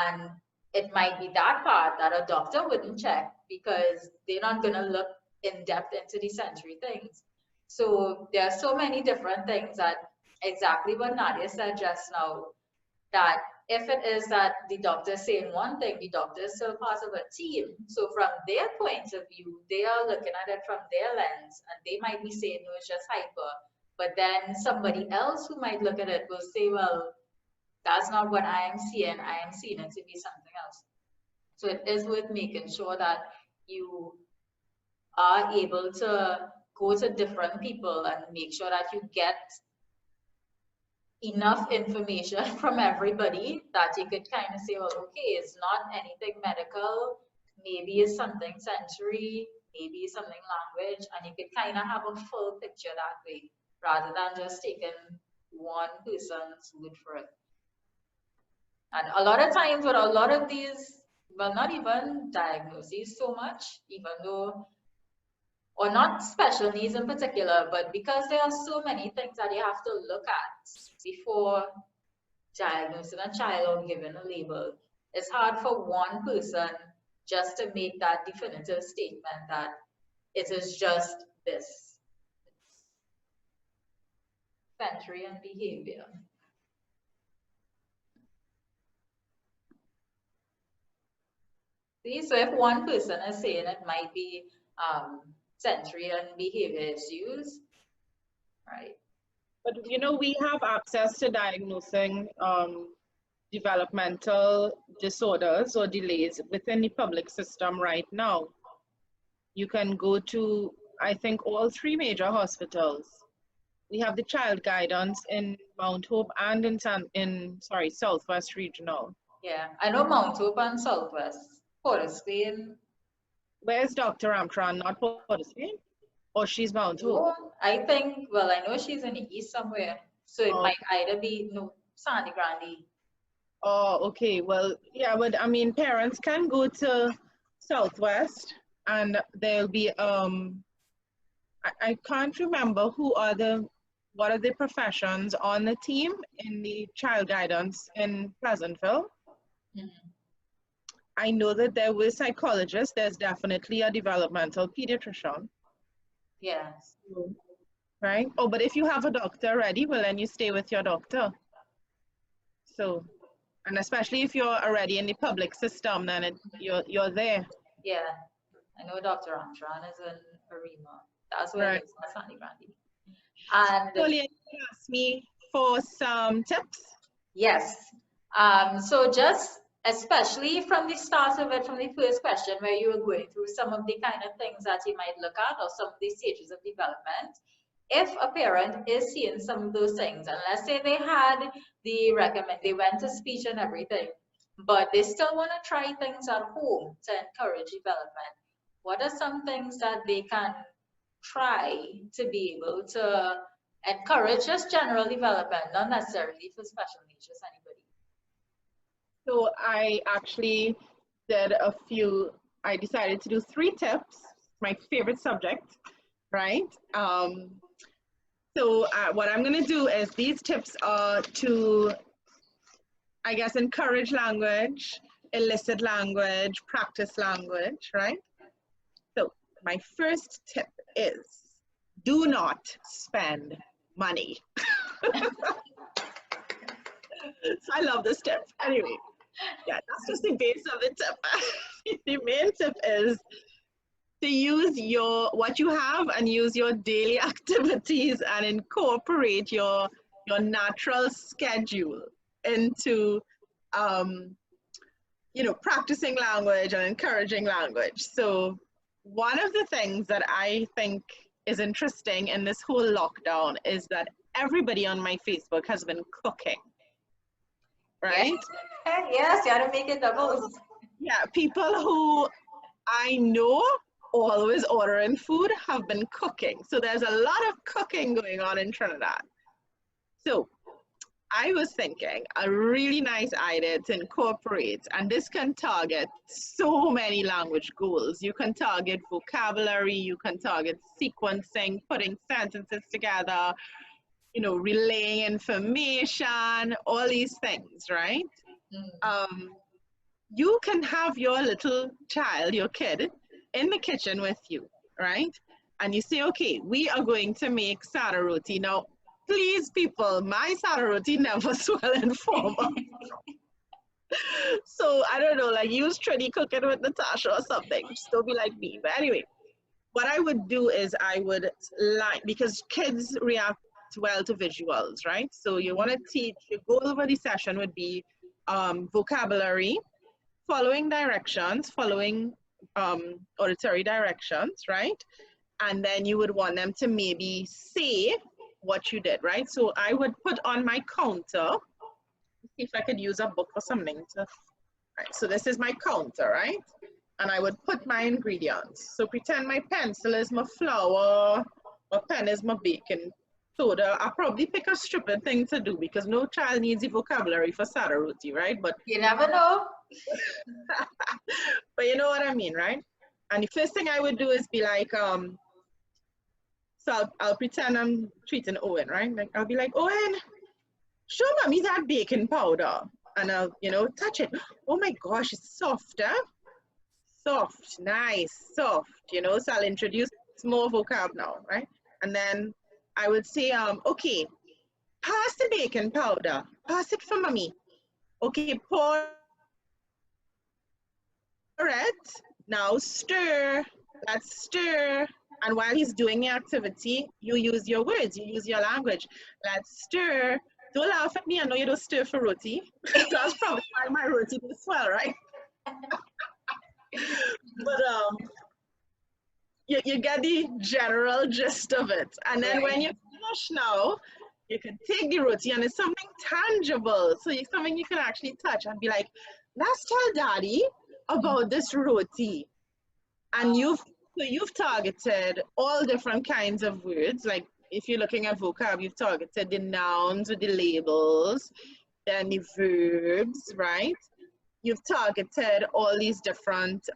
And it might be that part that a doctor wouldn't check because they're not going to look in depth into the sensory things. So there are so many different things that exactly what Nadia said just now, that if it is that the doctor is saying one thing, the doctor is still part of a team. So from their point of view, they are looking at it from their lens and they might be saying, no, it's just hyper. But then somebody else who might look at it will say, well, that's not what I am seeing. I am seeing it to be something else. So it is worth making sure that you are able to go to different people and make sure that you get enough information from everybody that you could kind of say, well, okay, it's not anything medical, maybe it's something sensory, maybe it's something language, and you could kind of have a full picture that way rather than just taking one person's word for it. And a lot of times with a lot of these, well, not even diagnoses so much, even though, or not special needs in particular, but because there are so many things that you have to look at before diagnosing a child or giving a label, it's hard for one person just to make that definitive statement that it is just this. Sensory and behavior. See, so if one person is saying it might be sensory and behavior issues, right? But we have access to diagnosing developmental disorders or delays within the public system right now. You can go to, I think, all three major hospitals. We have the child guidance in Mount Hope and in Southwest Regional. Yeah, I know Mount Hope and Southwest. Port of Spain. Where's Dr. Amtran? Not Port of Spain? Or she's Mount Hope? Oh, I think, well, I know she's in the east somewhere. So it might either be, no, Sandy Grande. Oh, okay. Well, yeah, but I mean, parents can go to Southwest and there'll be, I can't remember what are the professions on the team in the child guidance in Pleasantville. I know that there were psychologists. There's definitely a developmental pediatrician. Yes. Right? Oh, but if you have a doctor ready, well, then you stay with your doctor. So, and especially if you're already in the public system, then you're there. Yeah, I know Dr. Amtran is in Arima. That's where it is, Sandy Grande. And Julia, you asked me for some tips. Yes. So just especially from the start of it, from the first question where you were going through some of the kind of things that you might look at or some of the stages of development, if a parent is seeing some of those things, and let's say they went to speech and everything, but they still want to try things at home to encourage development, what are some things that they can try to be able to encourage just general development, not necessarily for special needs, just anybody? So I actually I decided to do 3 tips, my favorite subject, right? So what I'm going to do is these tips are to, I guess, encourage language, elicit language, practice language, right? So my first tip is do not spend money. So I love this tip. Anyway, yeah, that's just the base of the tip. The main tip is to use what you have and use your daily activities and incorporate your natural schedule into practicing language and encouraging language. So one of the things that I think is interesting in this whole lockdown is that everybody on my Facebook has been cooking, right? Yes, you gotta make it doubles. Yeah, people who I know always ordering food have been cooking. So there's a lot of cooking going on in Trinidad. So I was thinking a really nice idea to incorporate, and this can target so many language goals. You can target vocabulary, you can target sequencing, putting sentences together, relaying information, all these things, right? You can have your little child, your kid, in the kitchen with you, right? And you say, okay, we are going to make sada roti. Now, please, people, my sada roti never swell and form. So I don't know, like use Trini cooking with Natasha or something. Just don't be like me. But anyway, what I would do is I would because kids react well to visuals, right? So you want to teach, your goal over the session would be vocabulary, following directions, following auditory directions, right? And then you would want them to maybe say what you did, right? So I would put on my counter, see if I could use a book or something to, right? So this is my counter, right? And I would put my ingredients. So pretend my pencil is my flour, my pen is my baking soda. I'll probably pick a stupid thing to do because no child needs the vocabulary for sada roti, right? But you never know. but you know what I mean, right? And the first thing I would do is be like, so I'll pretend I'm treating Owen, right? Like I'll be like, Owen, show mommy that baking powder. And I'll, touch it. Oh my gosh, it's soft, huh? Soft, nice, soft, So I'll introduce more vocab now, right? And then I would say, okay, pass the baking powder. Pass it for mommy. Okay, pour it. Now stir. Let's stir. And while he's doing the activity, you use your words, you use your language. Let's stir. Don't laugh at me. I know you don't stir for roti. That's probably why my roti did swell, right? But you get the general gist of it. And then when you finish now, you can take the roti and it's something tangible. So it's something you can actually touch and be like, let's tell daddy about this roti. And you've targeted all different kinds of words. Like if you're looking at vocab, you've targeted the nouns with the labels, then the verbs, right? You've targeted all these different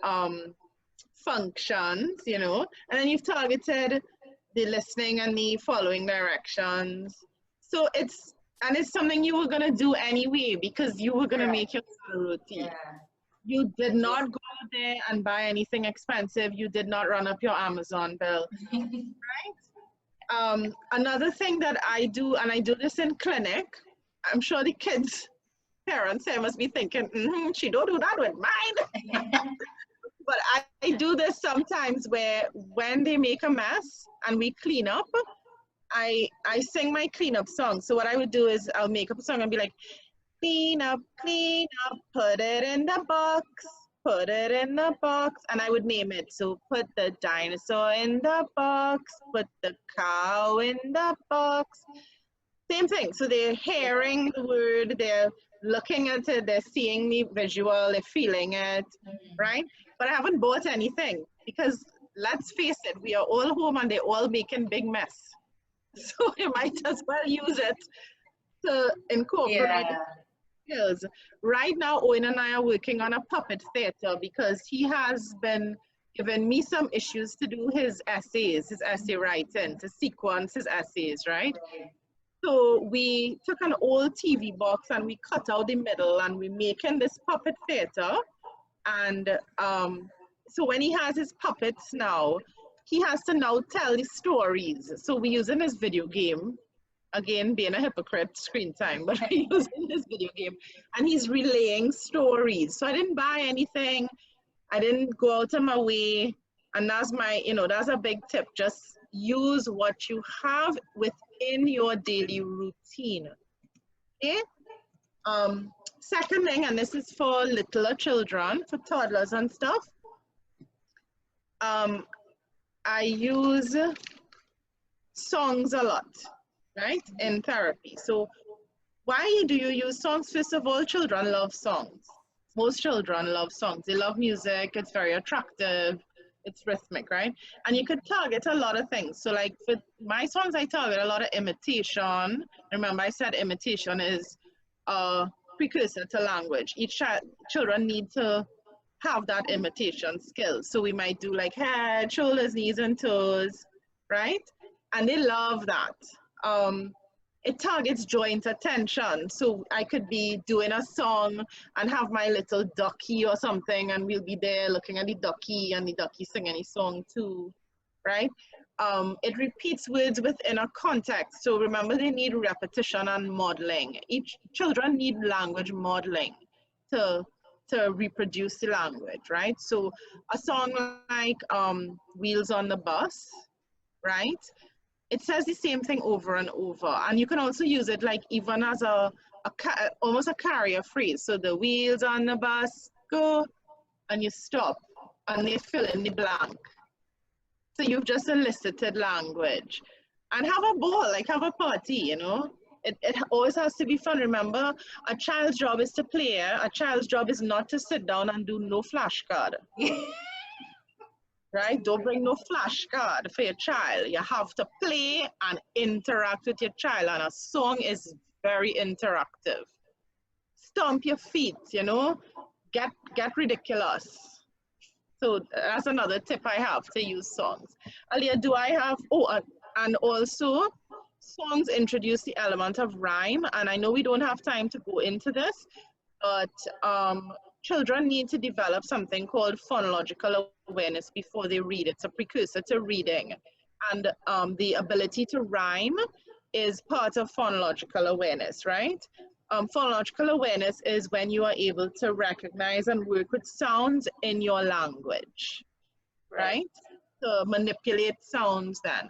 functions, and then you've targeted the listening and the following directions. So it's something you were gonna do anyway because you were gonna make your roti. Yeah. You did not go there and buy anything expensive. You did not run up your Amazon bill, right? Another thing that I do, and I do this in clinic, I'm sure the kids' parents here must be thinking, she don't do that with mine. But I do this sometimes where when they make a mess and we clean up, I sing my cleanup song. So what I would do is I'll make up a song and be like, clean up, put it in the box. put it in the box, and I would name it. So put the dinosaur in the box, put the cow in the box. Same thing. So they're hearing the word, they're looking at it, they're seeing me visual, they're feeling it, right? But I haven't bought anything because let's face it, we are all home and they're all making big mess. So you might as well use it to incorporate Yeah. skills. Right now, Owen and I are working on a puppet theater because he has been given me some issues to do his essays, his essay writing, to sequence his essays, right? So we took an old TV box and we cut out the middle and we're making this puppet theater. And so when he has his puppets now, he has to now tell the stories. So we're using his video game, again, being a hypocrite, screen time, but we're using his video game. And he's relaying stories. So I didn't buy anything. I didn't go out of my way. And that's my, that's a big tip. Just use what you have within your daily routine. Okay? Second thing, and this is for littler children, for toddlers and stuff, I use songs a lot, right, in therapy. So why do you use songs? First of all, children love songs. Most children love songs. They love music. It's very attractive. It's rhythmic, right? And you could target a lot of things. So like for my songs, I target a lot of imitation. Remember, I said imitation is a precursor to language. Children need to have that imitation skill. So we might do like head, shoulders, knees, and toes, right? And they love that. It targets joint attention. So I could be doing a song and have my little ducky or something, and we'll be there looking at the ducky and the ducky singing a song too, right? It repeats words within a context. So remember, they need repetition and modeling. Children need language modeling to reproduce the language, right? So a song like Wheels on the Bus, right? It says the same thing over and over. And you can also use it like even as almost a carrier phrase. So the wheels on the bus go, and you stop, and they fill in the blank. So you've just elicited language. And have a ball, like have a party, It always has to be fun. Remember, a child's job is to play. A child's job is not to sit down and do no flashcard. Right? Don't bring no flashcard for your child. You have to play and interact with your child. And a song is very interactive. Stomp your feet, get ridiculous. So that's another tip I have to use songs. Alia, do I have, and also songs introduce the element of rhyme. And I know we don't have time to go into this, but children need to develop something called phonological awareness before they read. It's a precursor to reading. And the ability to rhyme is part of phonological awareness, right? Phonological awareness is when you are able to recognize and work with sounds in your language, right? To manipulate sounds then.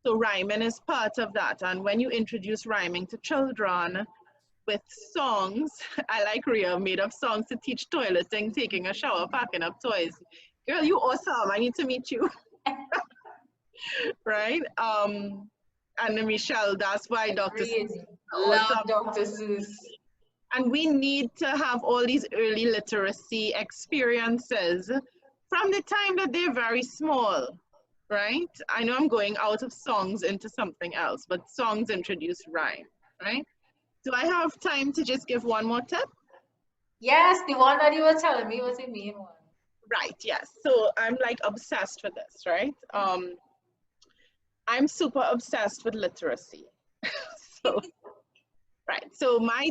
So rhyming is part of that. And when you introduce rhyming to children, with songs, I like Rhea made up songs to teach toileting, taking a shower, packing up toys. Girl, you awesome. I need to meet you. Right? And Michelle, that's why Dr. Seuss Love awesome. Dr. Seuss. And we need to have all these early literacy experiences from the time that they're very small, right? I know I'm going out of songs into something else, but songs introduce rhyme, right? Do I have time to just give one more tip? Yes, the one that you were telling me was the main one. Right, yes. So I'm like obsessed with this, right? I'm super obsessed with literacy. So, right. So my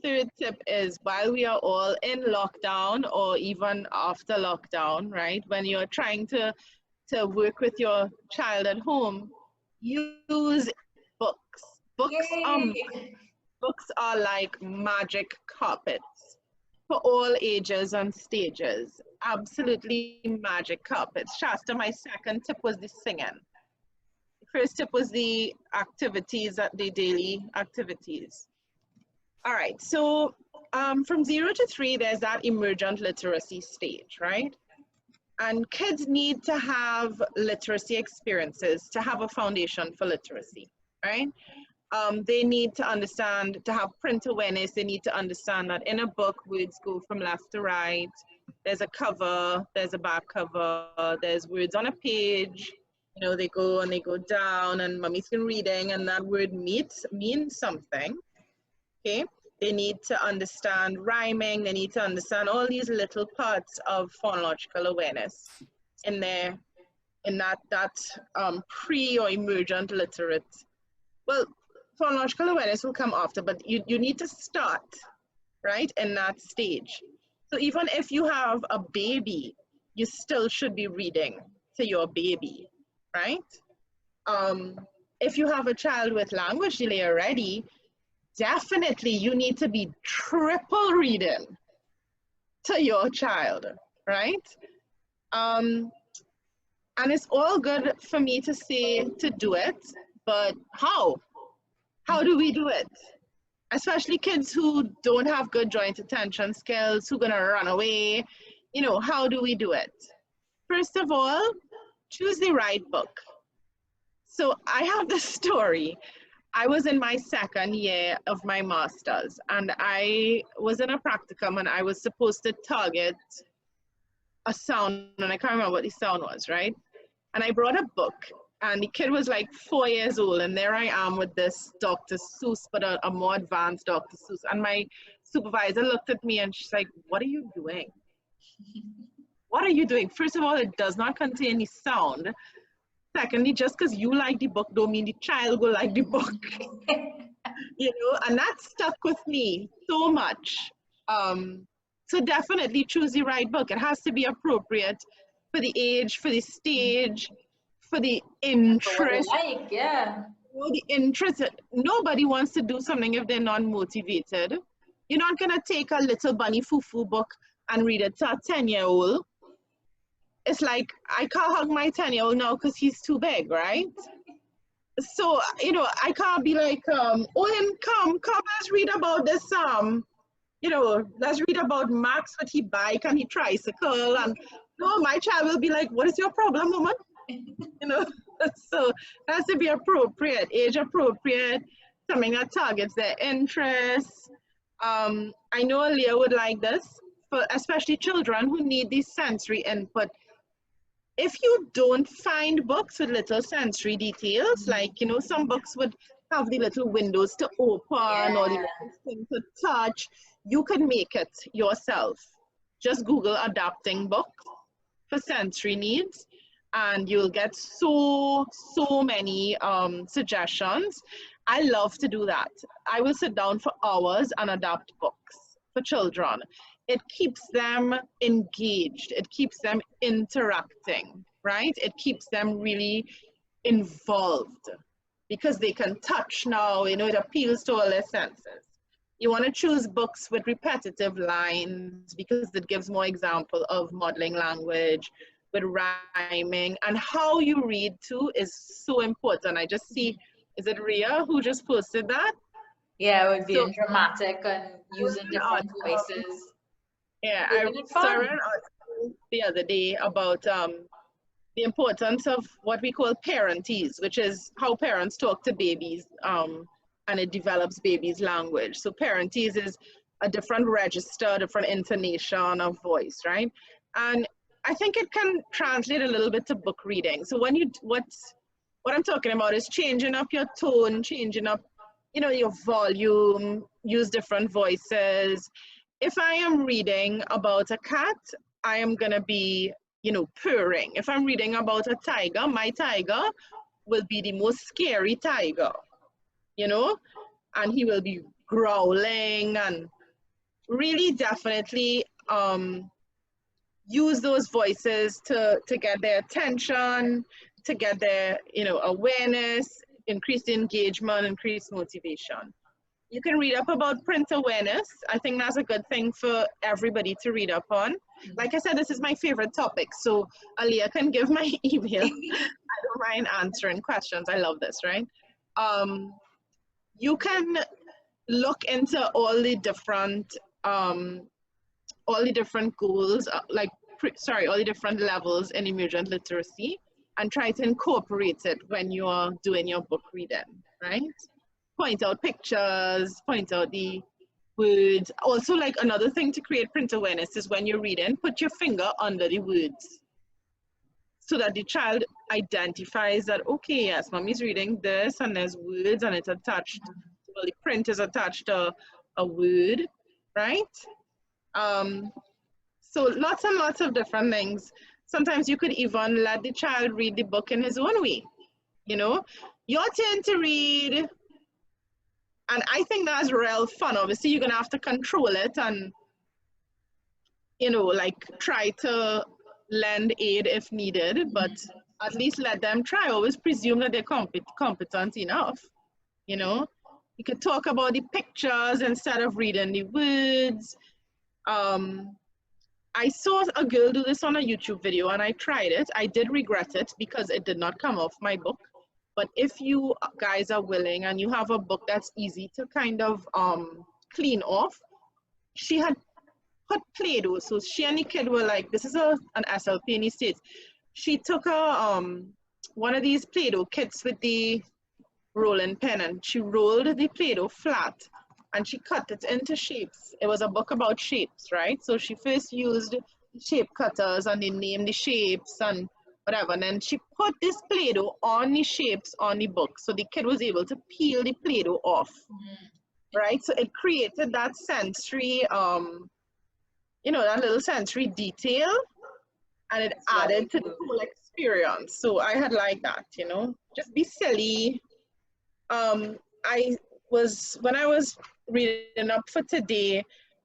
third tip is while we are all in lockdown or even after lockdown, right? When you're trying to work with your child at home, use books. Books are like magic carpets for all ages and stages. Absolutely magic carpets. Shasta, my second tip was the singing. First tip was the activities, the daily activities. All right, so From 0 to 3, there's that emergent literacy stage, right? And kids need to have literacy experiences to have a foundation for literacy, right? They need to understand, to have print awareness, they need to understand that in a book, words go from left to right. There's a cover, there's a back cover, there's words on a page. You know, they go and they go down, and mommy's been reading, and that word means something, okay? They need to understand rhyming, they need to understand all these little parts of phonological awareness in there, in that pre or emergent literate. Well, phonological awareness will come after, but you need to start, right, in that stage. So even if you have a baby, you still should be reading to your baby, right? If you have a child with language delay already, definitely you need to be triple reading to your child, right? And it's all good for me to say to do it, but how? How do we do it? Especially kids who don't have good joint attention skills, who are gonna run away. You know, how do we do it? First of all, choose the right book. So I have this story. I was in my 2nd year of my master's, and I was in a practicum, and I was supposed to target a sound, and I can't remember what the sound was, right? And I brought a book, and the kid was like 4 years old, and there I am with this Dr. Seuss, but a more advanced Dr. Seuss. And my supervisor looked at me, and she's like, "What are you doing? What are you doing? First of all, it does not contain the sound. Secondly, just because you like the book don't mean the child will like the book." You know, and that stuck with me so much. So definitely choose the right book. It has to be appropriate for the age, for the stage, for the For what they interest. like, yeah. You know, the interest. Nobody wants to do something if they're not motivated. You're not gonna take a little bunny foo-foo book and read it to a 10-year-old. It's like, I can't hug my 10-year-old now because he's too big, right? So, you know, I can't be like, oh, him, come, let's read about this, you know, let's read about Max with his bike and his tricycle. And no, my child will be like, what is your problem, woman? You know, so it has to be appropriate, age appropriate, something that targets their interests. I know Leah would like this, for especially children who need this sensory input. If you don't find books with little sensory details, like, you know, some books would have the little windows to open or the Yeah. little thing to touch, you can make it yourself. Just Google adapting books for sensory needs, and you'll get so many suggestions. I love to do that. I will sit down for hours and adapt books for children. It keeps them engaged. It keeps them interacting, right? It keeps them really involved because they can touch now, you know, it appeals to all their senses. You want to choose books with repetitive lines because it gives more example of modeling language, with rhyming, and how you read too is so important. I just see, is it Ria who just posted that? Yeah, it would be So in dramatic and I was using an different article, voices, yeah, I making it saw an fun. article the other day about the importance of what we call parentese, which is how parents talk to babies, and it develops babies' language. So parentese is a different register, different intonation of voice, right? And I think it can translate a little bit to book reading. So when you, what I'm talking about is changing up your tone, changing up, you know, your volume, use different voices. If I am reading about a cat, I am gonna be, you know, purring. If I'm reading about a tiger, my tiger will be the most scary tiger, you know, and he will be growling, and really definitely use those voices to get their attention, to get their, you know, awareness, increase engagement, increase motivation. You can read up about print awareness. I think that's a good thing for everybody to read up on. Like I said, this is my favorite topic, so Aliyah can give my email. I don't mind answering questions. I love this, right? You can look into all the different um, all the different goals, all the different levels in emergent literacy, and try to incorporate it when you're doing your book reading, right? Point out pictures, point out the words. Also, like another thing to create print awareness is when you're reading, put your finger under the words so that the child identifies that, okay, yes, mommy's reading this and there's words and it's attached, well, the print is attached to a word, right? Um, so lots and lots of different things. Sometimes you could even let the child read the book in his own way, you know? Your turn to read. And I think that's real fun. Obviously, you're gonna have to control it and, you know, like try to lend aid if needed, but at least let them try. Always presume that they're competent enough, you know? You could talk about the pictures instead of reading the words. I saw a girl do this on a YouTube video and I tried it. I did regret it because it did not come off my book. But if you guys are willing and you have a book that's easy to kind of clean off, she had put Play-Doh. So she and the kid were like, this is an SLP in the States. She took one of these Play-Doh kits with the rolling pin and she rolled the Play-Doh flat and she cut it into shapes. It was a book about shapes, right? So she first used shape cutters and they named the shapes and whatever. And then she put this Play-Doh on the shapes on the book. So the kid was able to peel the Play-Doh off, right? So it created that sensory, you know, that little sensory detail and it added to the whole experience. So I had like that, you know, just be silly. When I was reading up for today,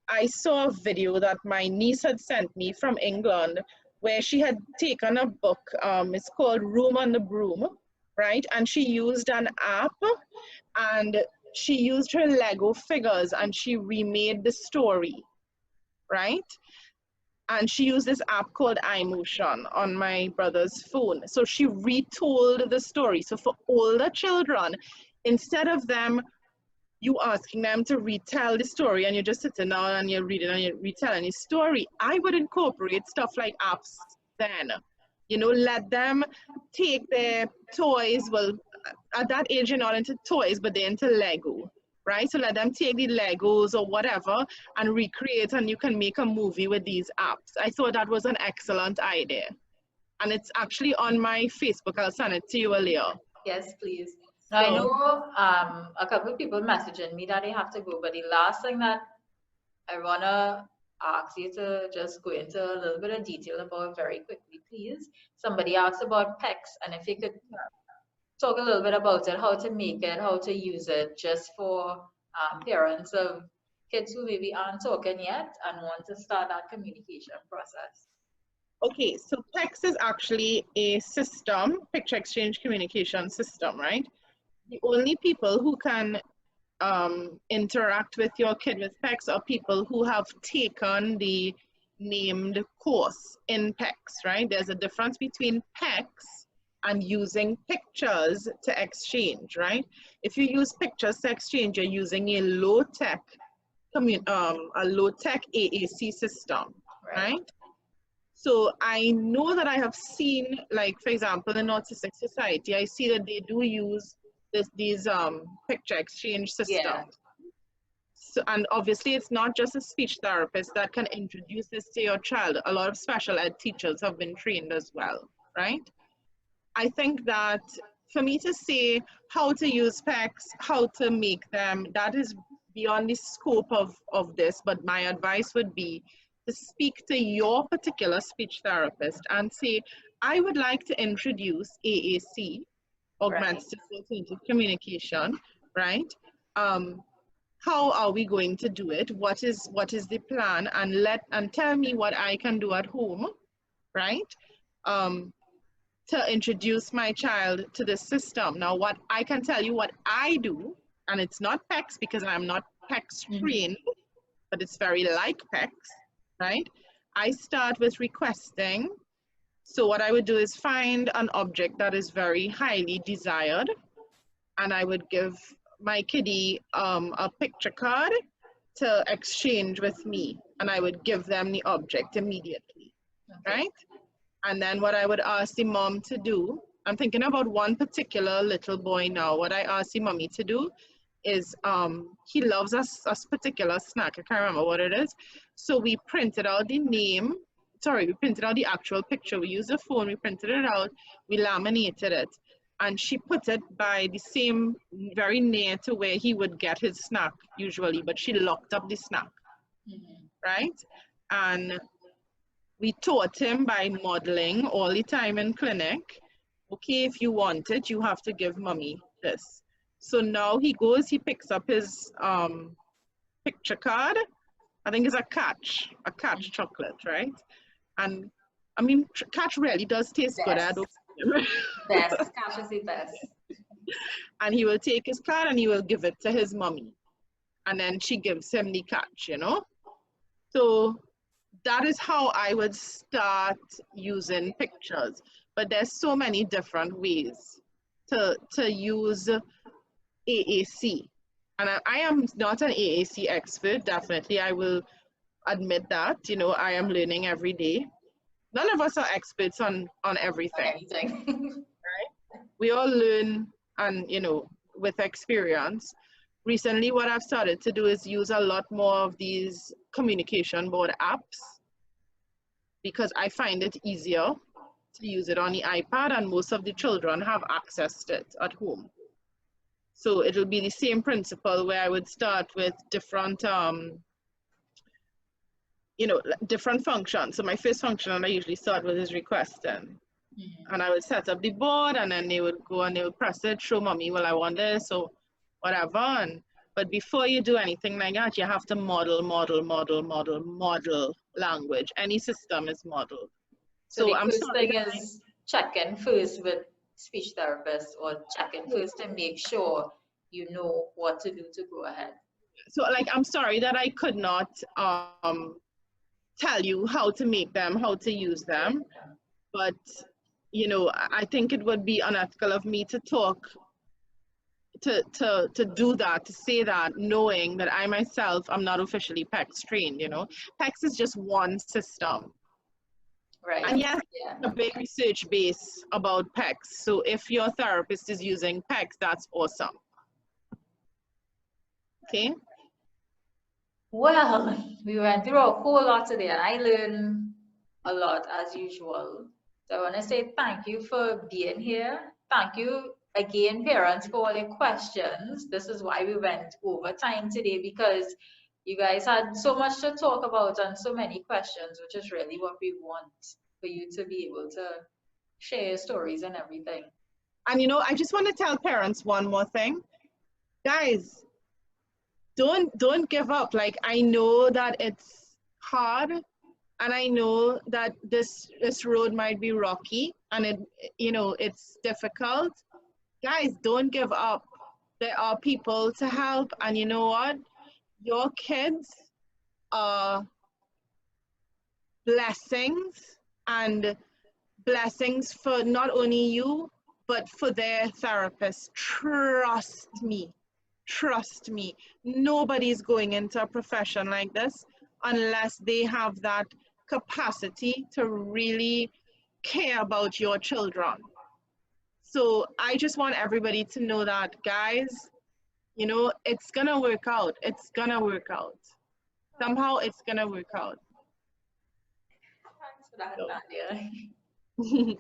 I saw a video that my niece had sent me from England where she had taken a book, it's called Room on the Broom, right? And she used an app and she used her Lego figures and she remade the story, right? And she used this app called iMotion on my brother's phone. So she retold the story. So for older children, instead of you asking them to retell the story and you're just sitting down and you're reading and you're retelling the story, I would incorporate stuff like apps then. You know, let them take their toys. Well, at that age, you're not into toys, but they're into Lego, right? So let them take the Legos or whatever and recreate, and you can make a movie with these apps. I thought that was an excellent idea. And it's actually on my Facebook. I'll send it to you earlier. Yes, please. Now, I know a couple of people messaging me that they have to go, but the last thing that I want to ask you to just go into a little bit of detail about very quickly, please. Somebody asked about PECs, and if you could talk a little bit about it, how to make it, how to use it, just for parents of kids who maybe aren't talking yet and want to start that communication process. Okay, so PECS is actually a system, picture exchange communication system, right? The only people who can interact with your kid with PECS are people who have taken the named course in PECS, right? There's a difference between PECS and using pictures to exchange, right? If you use pictures to exchange, you're using a low-tech AAC system, right? So I know that I have seen, like, for example, in Autistic Society, I see that they do use these picture exchange systems. Yeah. So, and obviously it's not just a speech therapist that can introduce this to your child. A lot of special ed teachers have been trained as well, right? I think that for me to say how to use PECs, how to make them, that is beyond the scope of this, but my advice would be to speak to your particular speech therapist and say, I would like to introduce AAC, augmentative alternative communication, right? How are we going to do it? What is the plan? And tell me what I can do at home, right? To introduce my child to this system. Now, what I can tell you what I do, and it's not PECS because I'm not PECS trained, but it's very like PECS, right? I start with requesting. So what I would do is find an object that is very highly desired, and I would give my kiddie a picture card to exchange with me, and I would give them the object immediately, Okay. right? And then what I would ask the mom to do, I'm thinking about one particular little boy now. What I asked the mommy to do is he loves a particular snack. I can't remember what it is. So we printed out the name. Sorry, we printed out the actual picture. We used the phone, we printed it out, we laminated it. And she put it by the same, very near to where he would get his snack usually, but she locked up the snack, right? And we taught him by modeling all the time in clinic. Okay, if you want it, you have to give mommy this. So now he goes, he picks up his picture card. I think it's a catch chocolate, right? And I mean, catch really does taste good. I don't. Best. Catch is the best. And he will take his card and he will give it to his mommy. And then she gives him the catch, you know? So that is how I would start using pictures. But there's so many different ways to use AAC. And I am not an AAC expert, definitely. I will admit that, you know, I am learning every day. None of us are experts on everything. Right? We all learn and, you know, with experience. Recently, what I've started to do is use a lot more of these communication board apps because I find it easier to use it on the iPad, and most of the children have access to it at home. So it'll be the same principle where I would start with different, you know, different functions. So my first function I usually start with is requesting. And I would set up the board, and then they would go and they would press it, show mommy, well, I want this, or whatever. But before you do anything like that, you have to model language. Any system is modeled. So the I'm first sorry thing is checking first with speech therapists, or checking first to make sure you know what to do to go ahead. So like, I'm sorry that I could not tell you how to make them, how to use them. But, you know, I think it would be unethical of me to talk, to do that, to say that, knowing that I myself am not officially PECS trained, you know. PECS is just one system. Right. And yes, a big research base about PECS. So if your therapist is using PECS, that's awesome. Okay. Well, we went through a whole lot today, and I learned a lot as usual. So I want to say thank you for being here. Thank you again, parents, for all your questions. This is why we went over time today, because you guys had so much to talk about and so many questions, which is really what we want, for you to be able to share your stories and everything. And you know, I just want to tell parents one more thing. Guys, don't give up. Like, I know that it's hard, and I know that this road might be rocky, and it, you know, it's difficult. Guys, don't give up. There are people to help, and you know what? Your kids are blessings, and blessings for not only you, but for their therapist. Trust me. Trust me. Nobody's going into a profession like this unless they have that capacity to really care about your children. So I just want everybody to know that, guys, you know, it's gonna work out. It's gonna work out. Somehow it's gonna work out. Thanks for that, Nadia.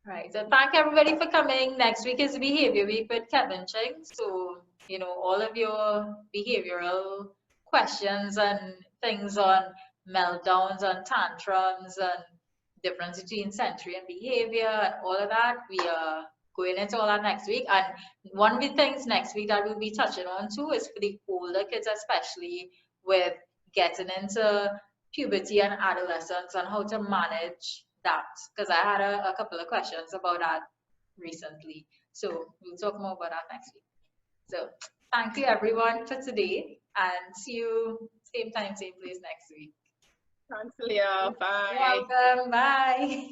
Right. So thank everybody for coming. Next week is Behavior Week with Kevin Ching. So, you know, all of your behavioral questions and things on meltdowns and tantrums and difference between sensory and behavior and all of that, we are going into all that next week. And one of the things next week that we'll be touching on too is for the older kids, especially with getting into puberty and adolescence and how to manage that, because I had a couple of questions about that recently. So we'll talk more about that next week. So thank you everyone for today, and see you same time, same place next week. Thanks, Leah. Bye. You're welcome. Bye.